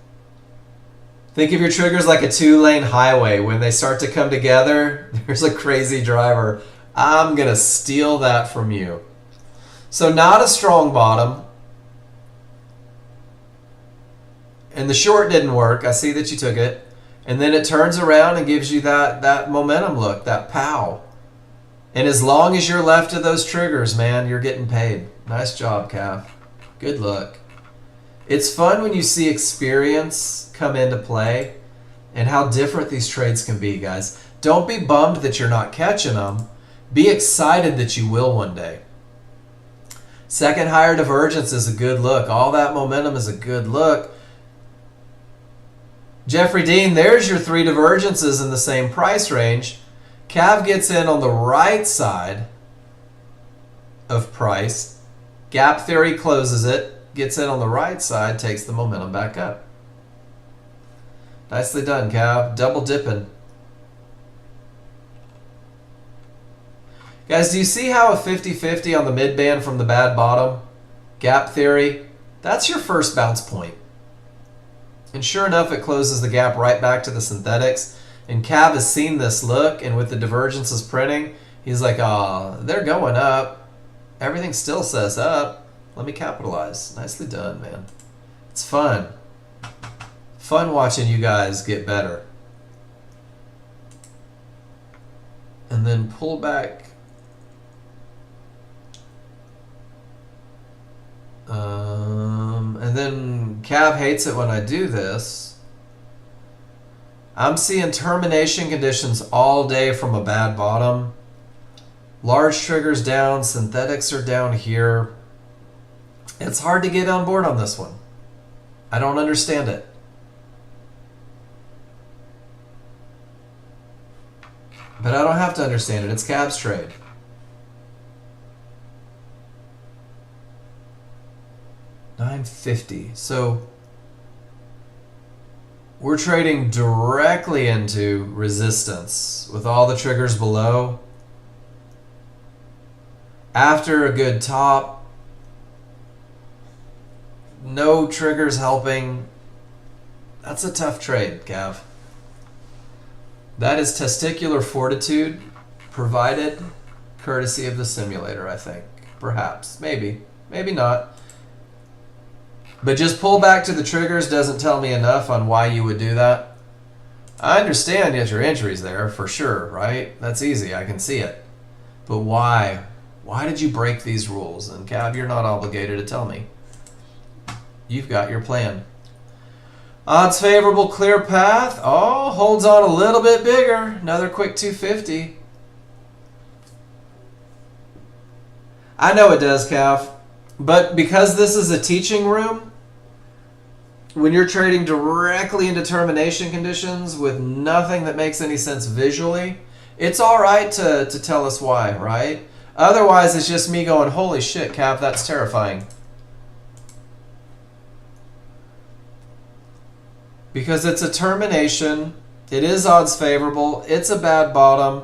Think of your triggers like a 2-lane highway. When they start to come together, there's a crazy driver. I'm going to steal that from you. So not a strong bottom. And the short didn't work. I see that you took it. And then it turns around and gives you that momentum look, that pow. And as long as you're left to those triggers, man, you're getting paid. Nice job, Cav. Good luck. It's fun when you see experience come into play and how different these trades can be, guys. Don't be bummed that you're not catching them. Be excited that you will one day. Second higher divergence is a good look. All that momentum is a good look. Jeffrey Dean, there's your 3 divergences in the same price range. Cav gets in on the right side of price. Gap theory closes it. Gets in on the right side, takes the momentum back up. Nicely done, Cav. Double dipping. Guys, do you see how a 50-50 on the mid-band from the bad bottom? Gap theory. That's your first bounce point. And sure enough, it closes the gap right back to the synthetics. And Cav has seen this look, and with the divergences printing, he's like, oh, they're going up. Everything still says up. Let me capitalize. Nicely done, man. It's fun. Fun watching you guys get better. And then pull back. And then Cav hates it when I do this. I'm seeing termination conditions all day from a bad bottom. Large triggers down, synthetics are down here. It's hard to get on board on this one. I don't understand it. But I don't have to understand it. It's Cav's trade. $9.50. So we're trading directly into resistance with all the triggers below. After a good top, no triggers helping. That's a tough trade, Cav. That is testicular fortitude provided courtesy of the simulator, I think. Perhaps. Maybe. Maybe not. But just pull back to the triggers doesn't tell me enough on why you would do that. I understand that your entry's there for sure, right? That's easy. I can see it. But why? Why did you break these rules? And Cab, you're not obligated to tell me. You've got your plan. Odds favorable, clear path. Oh, holds on a little bit bigger. Another quick 250. I know it does, Cav. But because this is a teaching room, when you're trading directly in determination conditions with nothing that makes any sense visually, it's all right to tell us why, right? Otherwise, it's just me going, holy shit, Cav, that's terrifying. Because it's a termination, it is odds favorable, it's a bad bottom,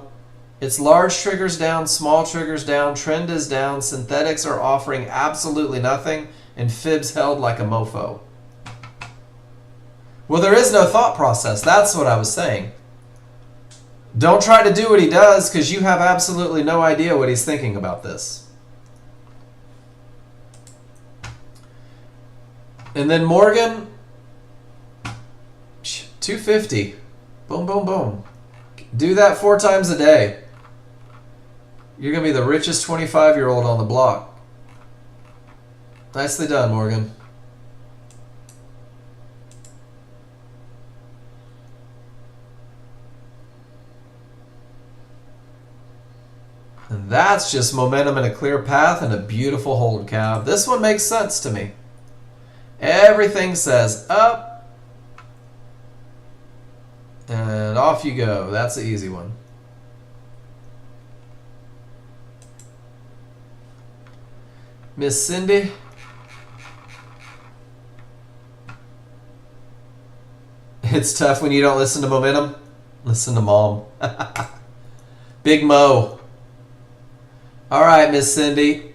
it's large triggers down, small triggers down, trend is down, synthetics are offering absolutely nothing, and fibs held like a mofo. Well, there is no thought process, that's what I was saying. Don't try to do what he does because you have absolutely no idea what he's thinking about this. And then Morgan, 250. Boom, boom, boom. Do that 4 times a day. You're going to be the richest 25-year-old on the block. Nicely done, Morgan. And that's just momentum in a clear path and a beautiful hold, Cav. This one makes sense to me. Everything says up. And off you go. That's the easy one. Miss Cindy. It's tough when you don't listen to momentum. Listen to mom. Big Mo. All right, Miss Cindy.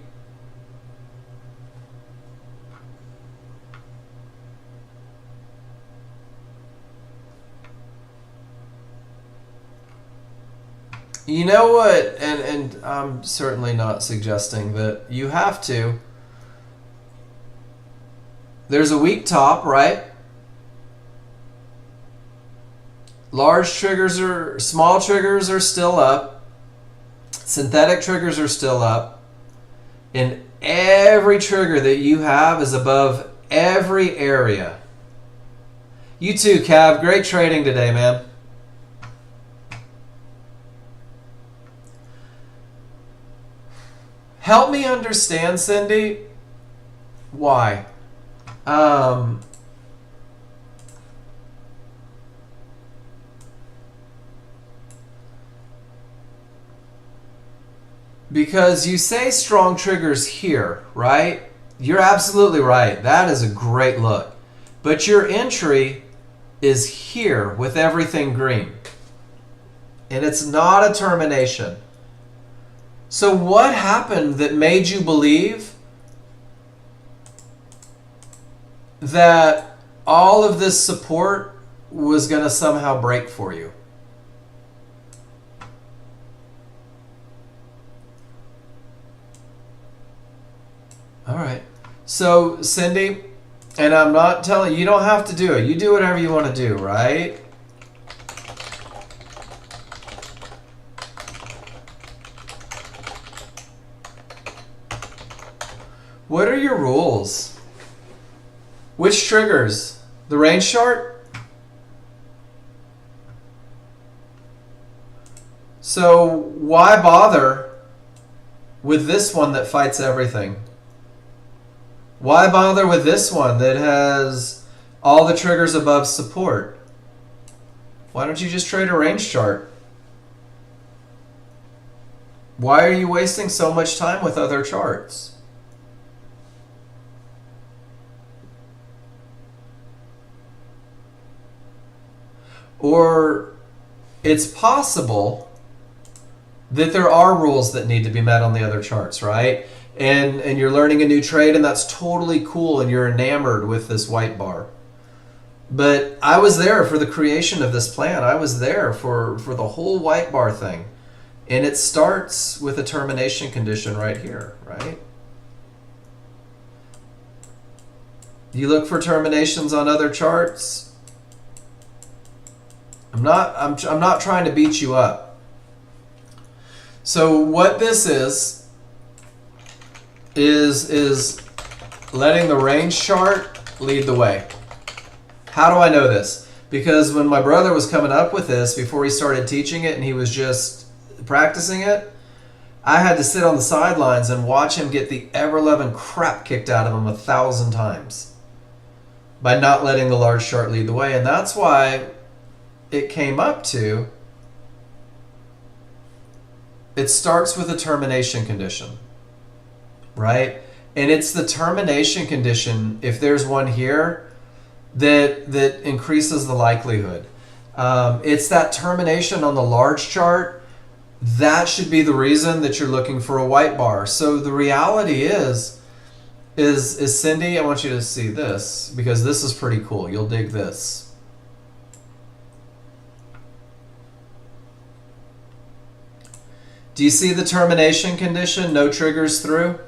You know what, and I'm certainly not suggesting that you have to. There's a weak top, right? Small triggers are still up. Synthetic triggers are still up. And every trigger that you have is above every area. You too, Cav. Great trading today, man. Help me understand, Cindy, why. Because you say strong triggers here, right? You're absolutely right. That is a great look. But your entry is here with everything green. And it's not a termination. So what happened that made you believe that all of this support was going to somehow break for you? All right. So, Cindy, and I'm not telling you, you don't have to do it. You do whatever you want to do, right? What are your rules? Which triggers? The range chart? So why bother with this one that fights everything? Why bother with this one that has all the triggers above support? Why don't you just trade a range chart? Why are you wasting so much time with other charts? Or it's possible that there are rules that need to be met on the other charts, right? And you're learning a new trade, and that's totally cool, and you're enamored with this white bar. But I was there for the creation of this plan. I was there for the whole white bar thing. And it starts with a termination condition right here, right? You look for terminations on other charts. I'm not trying to beat you up. So what this is letting the range chart lead the way. How do I know this? Because when my brother was coming up with this, before he started teaching it and he was just practicing it, I had to sit on the sidelines and watch him get the ever-loving crap kicked out of him 1,000 times by not letting the large chart lead the way. And that's why it came up to, it starts with a termination condition, right? And it's the termination condition, if there's one here, that increases the likelihood. It's that termination on the large chart. That should be the reason that you're looking for a white bar. So the reality is Cindy, I want you to see this because this is pretty cool. You'll dig this. Do you see the termination condition? No triggers through?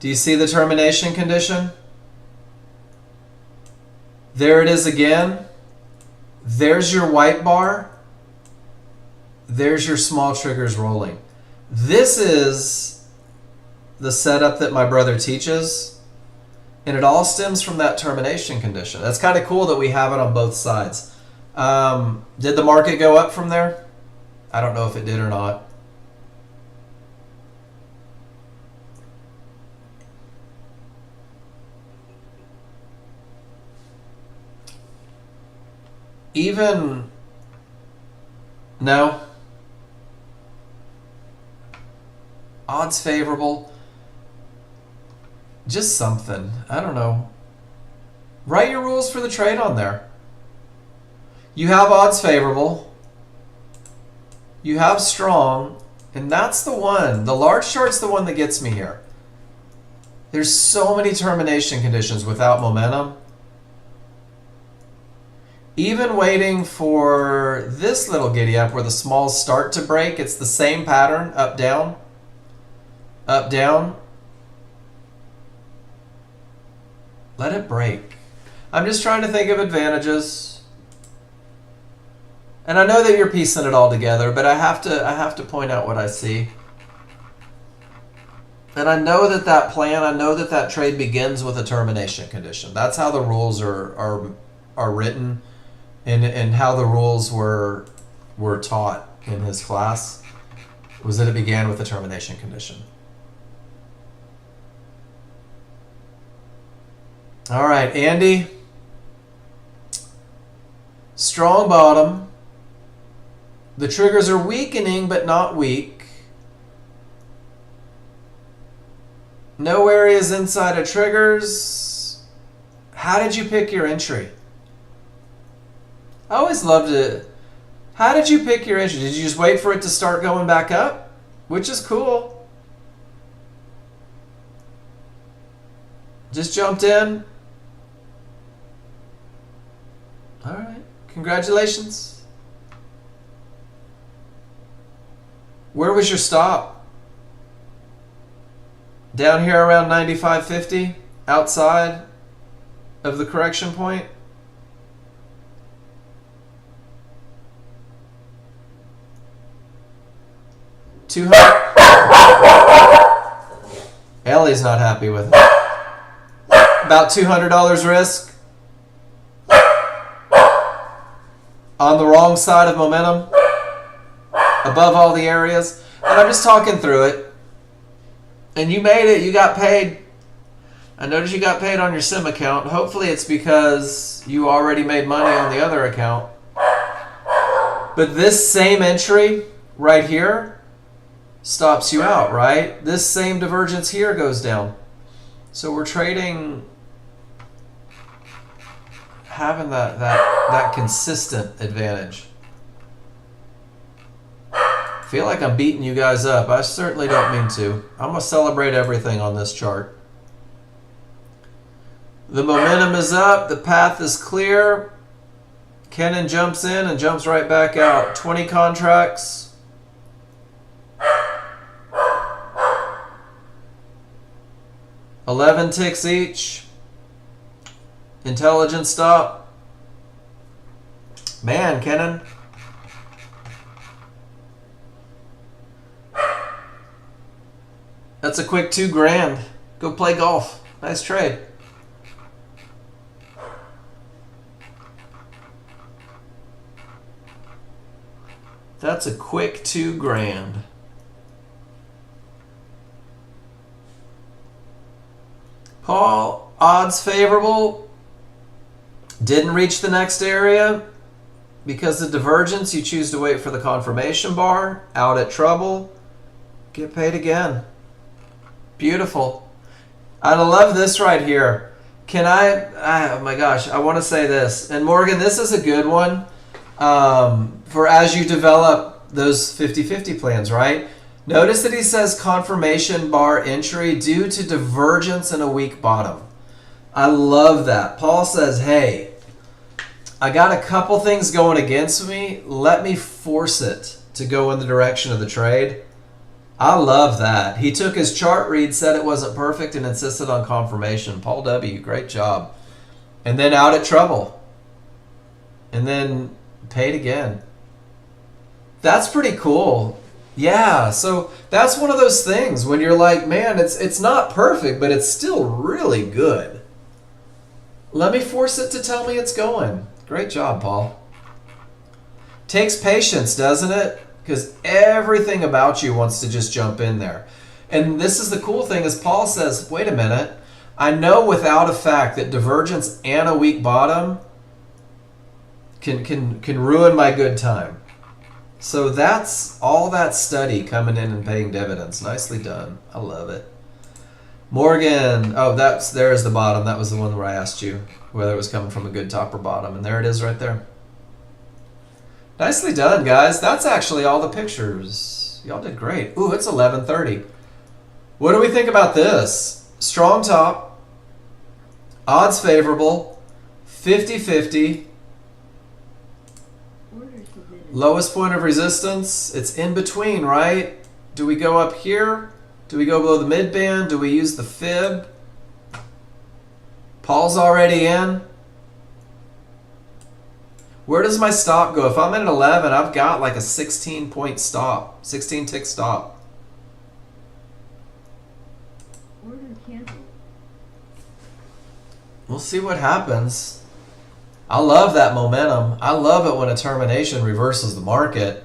Do you see the termination condition? There it is again. There's your white bar. There's your small triggers rolling. This is the setup that my brother teaches, and it all stems from that termination condition. That's kind of cool that we have it on both sides. Did the market go up from there? I don't know if it did or not. Even, no. Odds favorable. Just something. I don't know. Write your rules for the trade on there. You have odds favorable. You have strong. And that's the one. The large chart's the one that gets me here. There's so many termination conditions without momentum. Even waiting for this little giddy up where the smalls start to break, it's the same pattern, up, down, up, down. Let it break. I'm just trying to think of advantages. And I know that you're piecing it all together, but I have to point out what I see. And I know that plan, I know that trade begins with a termination condition. That's how the rules are written. And how the rules were taught in his class was that it began with a termination condition. All right, Andy. Strong bottom. The triggers are weakening, but not weak. No areas inside of triggers. How did you pick your entry? I always loved it. How did you pick your entry? Did you just wait for it to start going back up? Which is cool. Just jumped in. All right. Congratulations. Where was your stop? Down here around 95.50, outside of the correction point? $200. Ellie's not happy with it. About $200 risk. On the wrong side of momentum. Above all the areas. And I'm just talking through it. And you made it. You got paid. I noticed you got paid on your sim account. Hopefully it's because you already made money on the other account. But this same entry right here stops you out, right? This same divergence here goes down. So we're trading, having that consistent advantage. I feel like I'm beating you guys up. I certainly don't mean to. I'm going to celebrate everything on this chart. The momentum is up. The path is clear. Kenan jumps in and jumps right back out. 20 contracts. 11 ticks each. Intelligent stop. Man, Kenan. That's a quick $2,000. Go play golf. Nice trade. That's a quick $2,000. Paul, odds favorable. Didn't reach the next area. Because of divergence, you choose to wait for the confirmation bar. Out at trouble. Get paid again. Beautiful. I love this right here. Can oh my gosh, I want to say this. And Morgan, this is a good one for as you develop those 50-50 plans, right? Notice that he says confirmation bar entry due to divergence in a weak bottom. I love that. Paul says, hey, I got a couple things going against me. Let me force it to go in the direction of the trade. I love that. He took his chart read, said it wasn't perfect, and insisted on confirmation. Paul W., great job. And then out at trouble. And then paid again. That's pretty cool. Yeah, so that's one of those things when you're like, man, it's not perfect, but it's still really good. Let me force it to tell me it's going. Great job, Paul. Takes patience, doesn't it? Because everything about you wants to just jump in there. And this is the cool thing is Paul says, wait a minute, I know without a fact that divergence and a weak bottom can ruin my good time. So that's all that study coming in and paying dividends. Nicely done. I love it. Morgan, oh, there's the bottom. That was the one where I asked you whether it was coming from a good top or bottom. And there it is right there. Nicely done, guys. That's actually all the pictures. Y'all did great. Ooh, it's 11:30. What do we think about this? Strong top, odds favorable, 50-50, lowest point of resistance. It's in between, right? Do we go up here? Do we go below the mid band? Do we use the fib? Paul's already in. Where does my stop go? If I'm at an 11, I've got like a 16-point stop, 16-tick stop. Order canceled. We'll see what happens. I love that momentum. I love it when a termination reverses the market.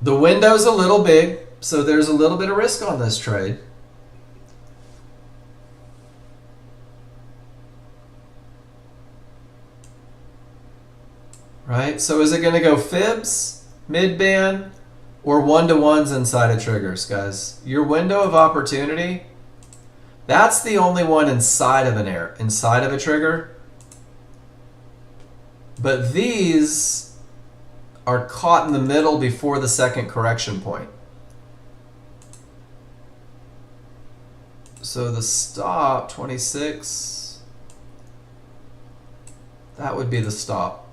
The window's a little big, so there's a little bit of risk on this trade. Right? So is it going to go fibs, mid-band, or one-to-ones inside of triggers, guys? Your window of opportunity, that's the only one inside of inside of a trigger. But these are caught in the middle before the second correction point. So the stop, 26, that would be the stop.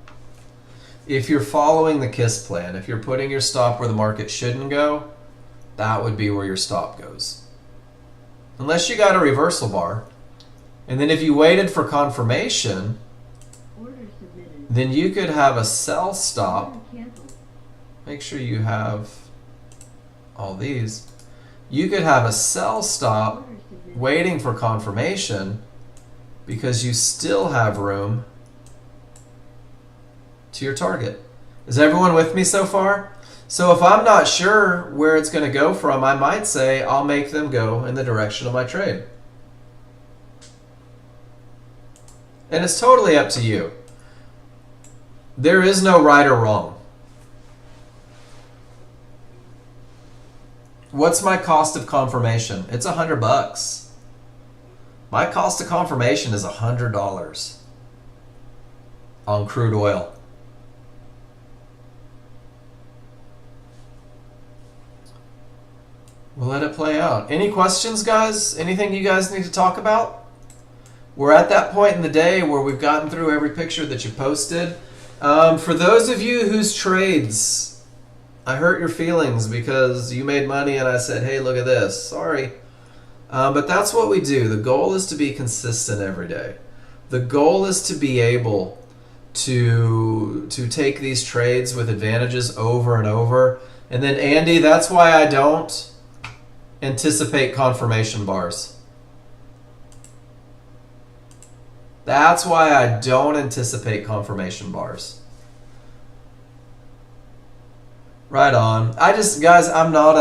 If you're following the KISS plan, if you're putting your stop where the market shouldn't go, that would be where your stop goes. Unless you got a reversal bar. And then if you waited for confirmation, then you could have a sell stop. Make sure you have all these. You could have a sell stop waiting for confirmation because you still have room to your target. Is everyone with me so far? So if I'm not sure where it's going to go from, I might say I'll make them go in the direction of my trade. And it's totally up to you. There is no right or wrong. What's my cost of confirmation? It's $100. My cost of confirmation is $100 on crude oil. We'll let it play out. Any questions, guys? Anything you guys need to talk about? We're at that point in the day where we've gotten through every picture that you posted. For those of you whose trades, I hurt your feelings because you made money and I said, hey, look at this. Sorry. But that's what we do. The goal is to be consistent every day. The goal is to be able to take these trades with advantages over and over. And then Andy, that's why I don't anticipate confirmation bars. That's why I don't anticipate confirmation bars. Right on. Guys, I'm not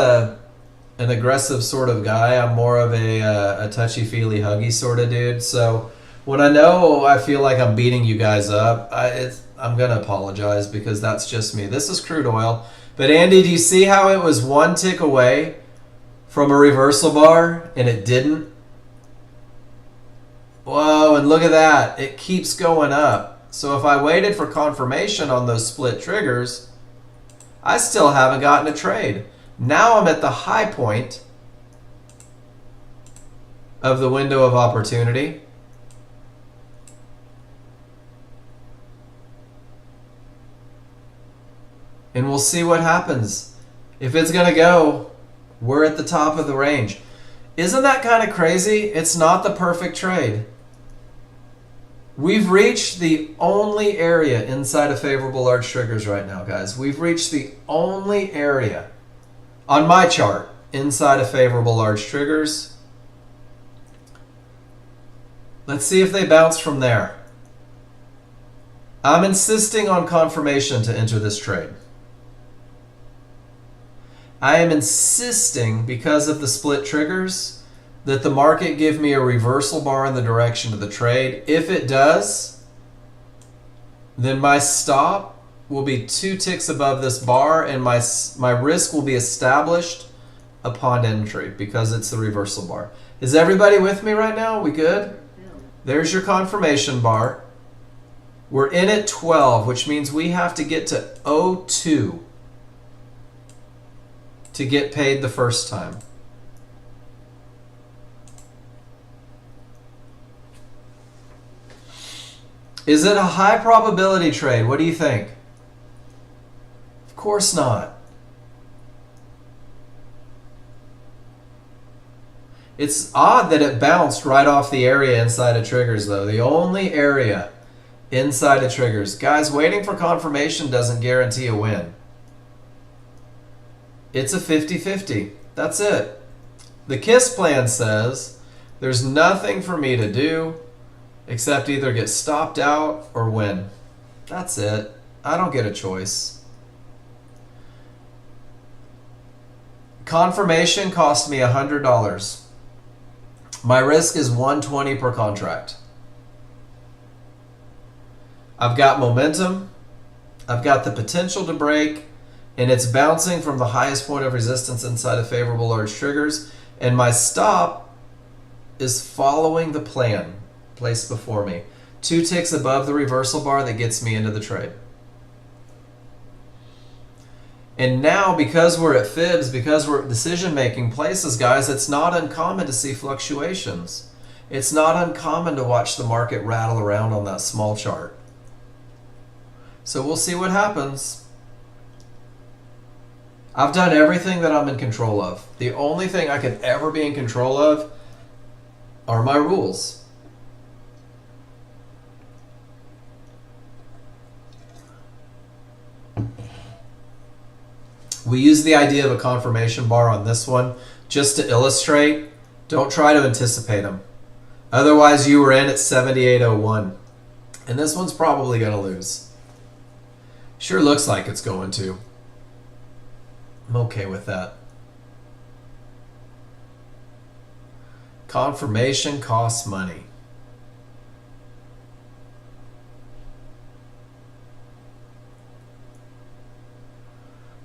an aggressive sort of guy. I'm more of a touchy-feely, huggy sort of dude. So when I know I feel like I'm beating you guys up, I'm going to apologize because that's just me. This is crude oil. But Andy, do you see how it was one tick away from a reversal bar and it didn't? Whoa, and look at that. It keeps going up. So if I waited for confirmation on those split triggers, I still haven't gotten a trade. Now I'm at the high point of the window of opportunity. And we'll see what happens. If it's going to go, we're at the top of the range. Isn't that kind of crazy? It's not the perfect trade. We've reached the only area inside of favorable large triggers right now, guys. We've reached the only area on my chart inside of favorable large triggers. Let's see if they bounce from there. I'm insisting on confirmation to enter this trade. I am insisting, because of the split triggers, that the market give me a reversal bar in the direction of the trade. If it does, then my stop will be 2 ticks above this bar, and my risk will be established upon entry because it's the reversal bar. Is everybody with me right now? We good? There's your confirmation bar. We're in at 12, which means we have to get to 02 to get paid the first time. Is it a high probability trade? What do you think? Of course not. It's odd that it bounced right off the area inside of triggers, though. The only area inside of triggers. Guys, waiting for confirmation doesn't guarantee a win. It's a 50-50. That's it. The KISS plan says there's nothing for me to do except either get stopped out or win. That's it. I don't get a choice. Confirmation cost me $100. My risk is $120 per contract. I've got momentum. I've got the potential to break, and it's bouncing from the highest point of resistance inside of favorable large triggers, and my stop is following the plan placed before me. 2 ticks above the reversal bar that gets me into the trade. And now, because we're at fibs, because we're at decision-making places, guys, it's not uncommon to see fluctuations. It's not uncommon to watch the market rattle around on that small chart. So we'll see what happens. I've done everything that I'm in control of. The only thing I could ever be in control of are my rules. We use the idea of a confirmation bar on this one just to illustrate. Don't try to anticipate them. Otherwise, you were in at 78.01. And this one's probably going to lose. Sure looks like it's going to. I'm okay with that. Confirmation costs money.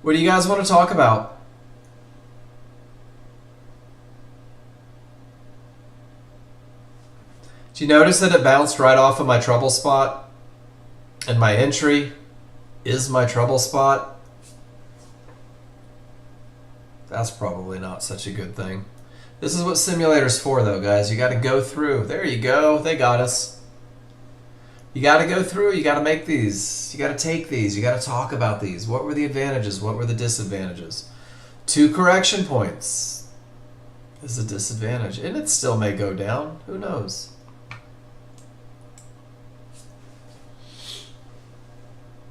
What do you guys want to talk about? Do you notice that it bounced right off of my trouble spot? And my entry is my trouble spot? That's probably not such a good thing. This is what simulator's for, though, guys. You got to go through. There you go. They got us. You got to go through. You got to make these. You got to take these. You got to talk about these. What were the advantages? What were the disadvantages? 2 correction points. is a disadvantage. And it still may go down. Who knows?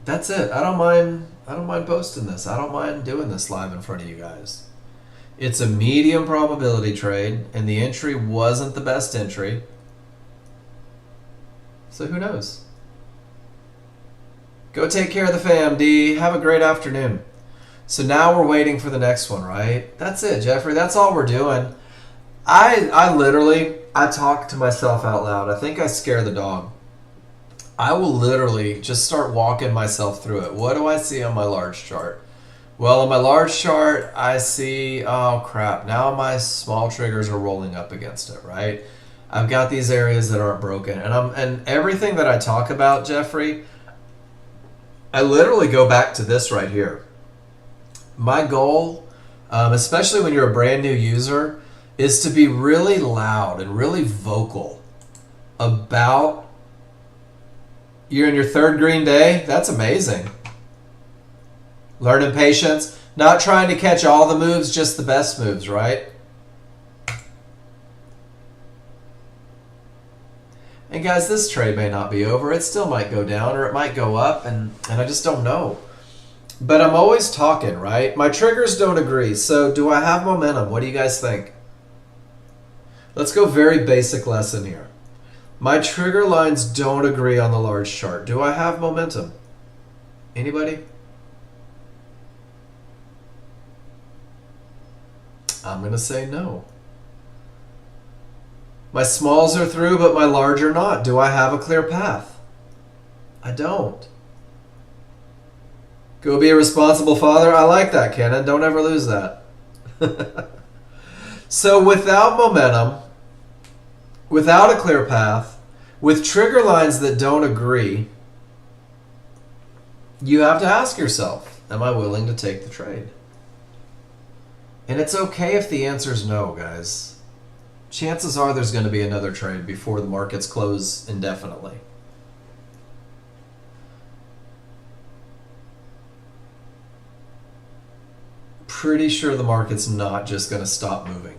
That's it. I don't mind posting this. I don't mind doing this live in front of you guys. It's a medium probability trade, and the entry wasn't the best entry. So who knows? Go take care of the fam, D. Have a great afternoon. So now we're waiting for the next one, right? That's it, Jeffrey. That's all we're doing. I literally talk to myself out loud. I think I scare the dog. I will literally just start walking myself through it. What do I see on my large chart? Well, on my large chart, I see, oh crap, now my small triggers are rolling up against it, right? I've got these areas that aren't broken. And everything that I talk about, Jeffrey, I literally go back to this right here. My goal, especially when you're a brand new user, is to be really loud and really vocal about you're in your third green day. That's amazing. Learning patience, not trying to catch all the moves, just the best moves, right? And guys, this trade may not be over. It still might go down or it might go up, and I just don't know. But I'm always talking, right? My triggers don't agree. So do I have momentum? What do you guys think? Let's go very basic lesson here. My trigger lines don't agree on the large chart. Do I have momentum? Anybody? I'm going to say no. My smalls are through, but my large are not. Do I have a clear path? I don't. Go be a responsible father. I like that, Kenan. Don't ever lose that. So without momentum, without a clear path, with trigger lines that don't agree, you have to ask yourself, am I willing to take the trade? And it's okay if the answer is no, guys. Chances are there's going to be another trade before the markets close indefinitely. Pretty sure the market's not just going to stop moving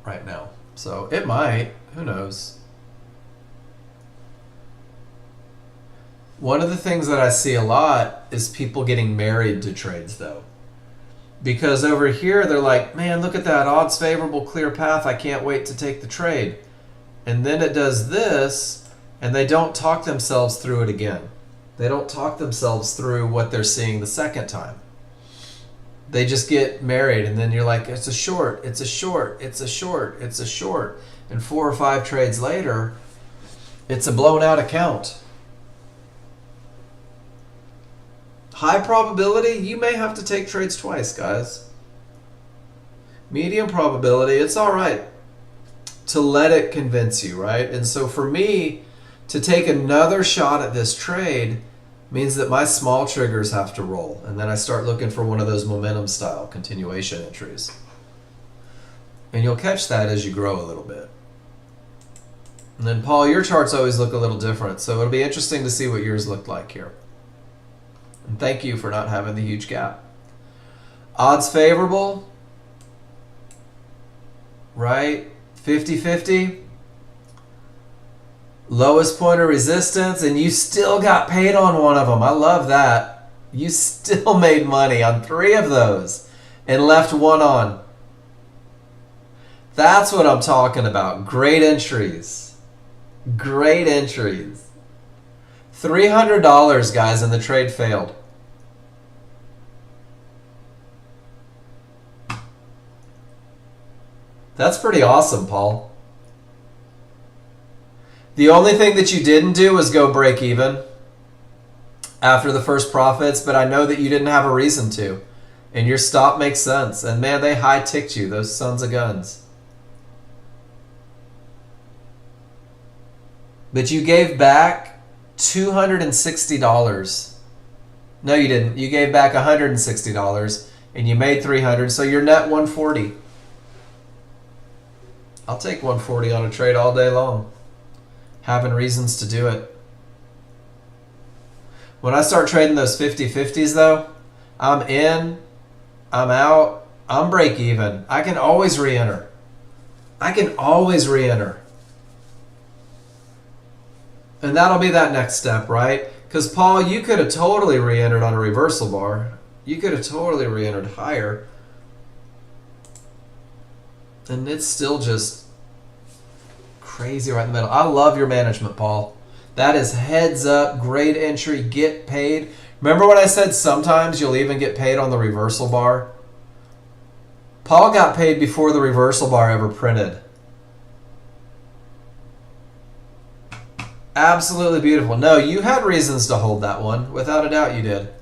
right now. So it might. Who knows? One of the things that I see a lot is people getting married to trades, though. Because over here, they're like, man, look at that odds favorable clear path. I can't wait to take the trade. And then it does this, and they don't talk themselves through it again. They don't talk themselves through what they're seeing the second time. They just get married, and then you're like, it's a short, it's a short, it's a short, it's a short. And 4 or 5 trades later, it's a blown out account. High probability, you may have to take trades twice, guys. Medium probability, it's all right to let it convince you, right? And so for me, to take another shot at this trade means that my small triggers have to roll. And then I start looking for one of those momentum style continuation entries. And you'll catch that as you grow a little bit. And then Paul, your charts always look a little different. So it'll be interesting to see what yours looked like here. And thank you for not having the huge gap. Odds favorable, right? 50-50. Lowest point of resistance, and you still got paid on one of them. I love that. You still made money on 3 of those and left 1 on. That's what I'm talking about. Great entries. Great entries. $300, guys, and the trade failed. That's pretty awesome, Paul. The only thing that you didn't do was go break even after the first profits, but I know that you didn't have a reason to. And your stop makes sense. And man, they high-ticked you, those sons of guns. But you gave back $260. No, you didn't. You gave back $160 and you made $300, so you're net $140. I'll take $140 on a trade all day long. Having reasons to do it. When I start trading those 50-50s though, I'm in, I'm out, I'm break even. I can always re-enter. I can always re-enter. And that'll be that next step, right? Because, Paul, you could have totally re-entered on a reversal bar. You could have totally re-entered higher. And it's still just crazy right in the middle. I love your management, Paul. That is heads up, great entry, get paid. Remember when I said sometimes you'll even get paid on the reversal bar? Paul got paid before the reversal bar ever printed. Absolutely beautiful. No, you had reasons to hold that one. Without a doubt you did.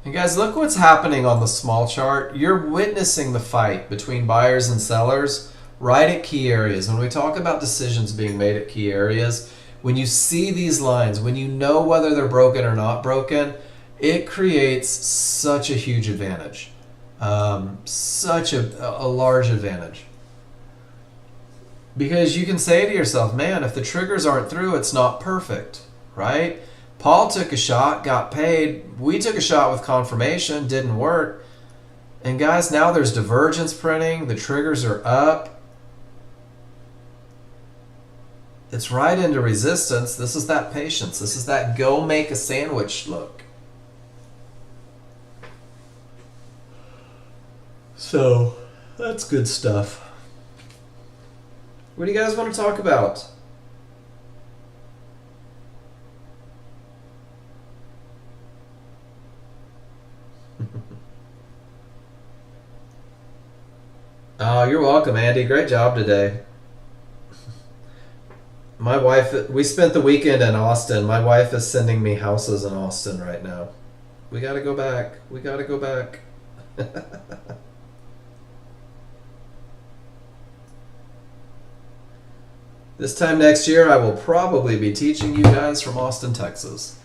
And guys, look what's happening on the small chart. You're witnessing the fight between buyers and sellers right at key areas. When we talk about decisions being made at key areas, when you see these lines, when you know whether they're broken or not broken, it creates such a huge advantage. Such a large advantage. Because you can say to yourself, man, if the triggers aren't through, it's not perfect, right? Paul took a shot, got paid. We took a shot with confirmation, didn't work. And guys, now there's divergence printing. The triggers are up. It's right into resistance. This is that patience. This is that go make a sandwich look. So, that's good stuff. What do you guys want to talk about? Oh, you're welcome, Andy. Great job today. My wife, we spent the weekend in Austin. My wife is sending me houses in Austin right now. We got to go back. We got to go back. This time next year, I will probably be teaching you guys from Austin, Texas.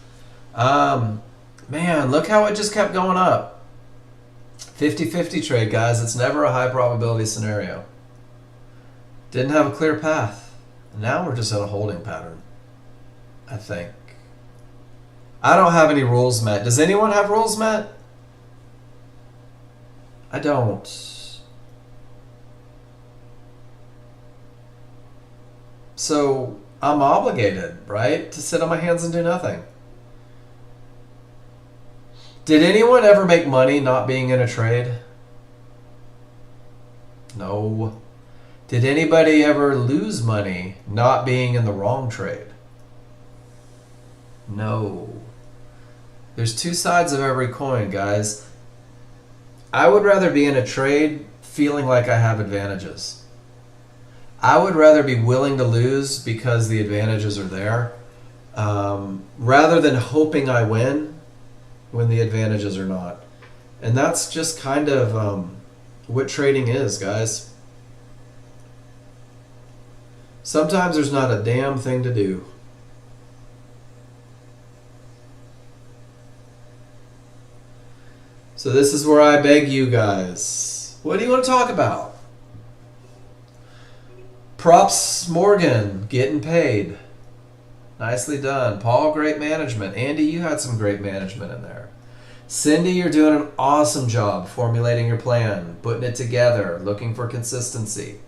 Man, look how it just kept going up. 50-50 trade, guys. It's never a high probability scenario. Didn't have a clear path. Now we're just at a holding pattern, I think. I don't have any rules met. Does anyone have rules met? I don't. So I'm obligated, right, to sit on my hands and do nothing. Did anyone ever make money not being in a trade? No. Did anybody ever lose money not being in the wrong trade? No. There's two sides of every coin, guys. I would rather be in a trade feeling like I have advantages. I would rather be willing to lose because the advantages are there, rather than hoping I win when the advantages are not. And that's just kind of what trading is, guys. Sometimes there's not a damn thing to do. So this is where I beg you guys. What do you want to talk about? Props Morgan, getting paid. Nicely done. Paul, great management. Andy, you had some great management in there. Cindy, you're doing an awesome job formulating your plan, putting it together, looking for consistency.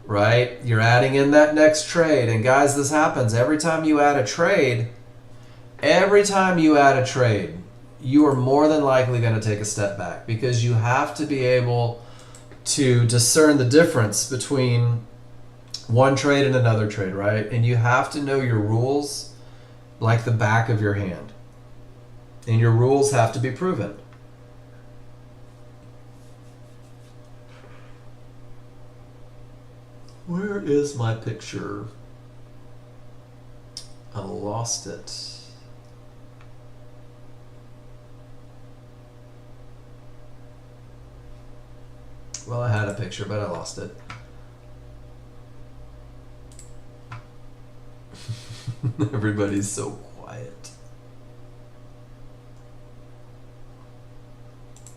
Right? You're adding in that next trade. And guys, this happens. Every time you add a trade, you are more than likely going to take a step back, because you have to be able to discern the difference between one trade and another trade, right? And you have to know your rules like the back of your hand. And your rules have to be proven. Where is my picture? I lost it. Well, I had a picture, but I lost it. Everybody's so quiet.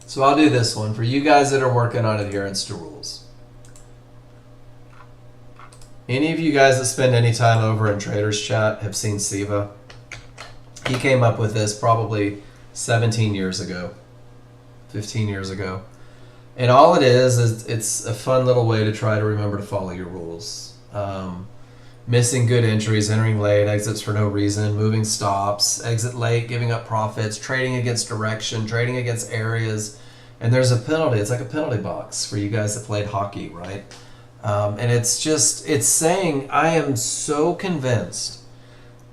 So I'll do this one for you guys that are working on adherence to rules. Any of you guys that spend any time over in Traders Chat have seen Siva? He came up with this probably 17 years ago, 15 years ago. And all it is it's a fun little way to try to remember to follow your rules. Missing good entries, entering late, exits for no reason, moving stops, exit late, giving up profits, trading against direction, trading against areas. And there's a penalty. It's like a penalty box for you guys that played hockey, right? And it's saying, I am so convinced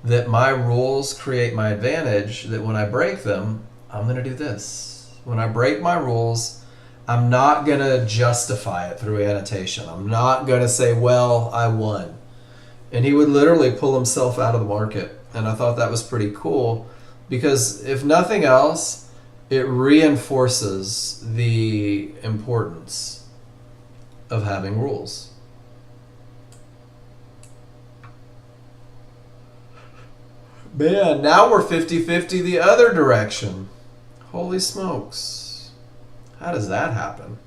that my rules create my advantage that when I break them, I'm going to do this. When I break my rules, I'm not going to justify it through annotation. I'm not going to say, well, I won. And he would literally pull himself out of the market. And I thought that was pretty cool because if nothing else, it reinforces the importance of having rules. Man, now we're 50-50 the other direction. Holy smokes. How does that happen?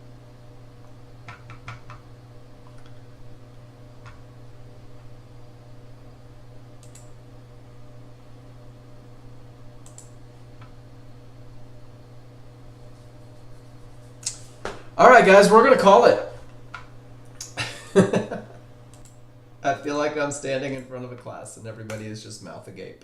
All right, guys, we're going to call it. I feel like I'm standing in front of a class and everybody is just mouth agape.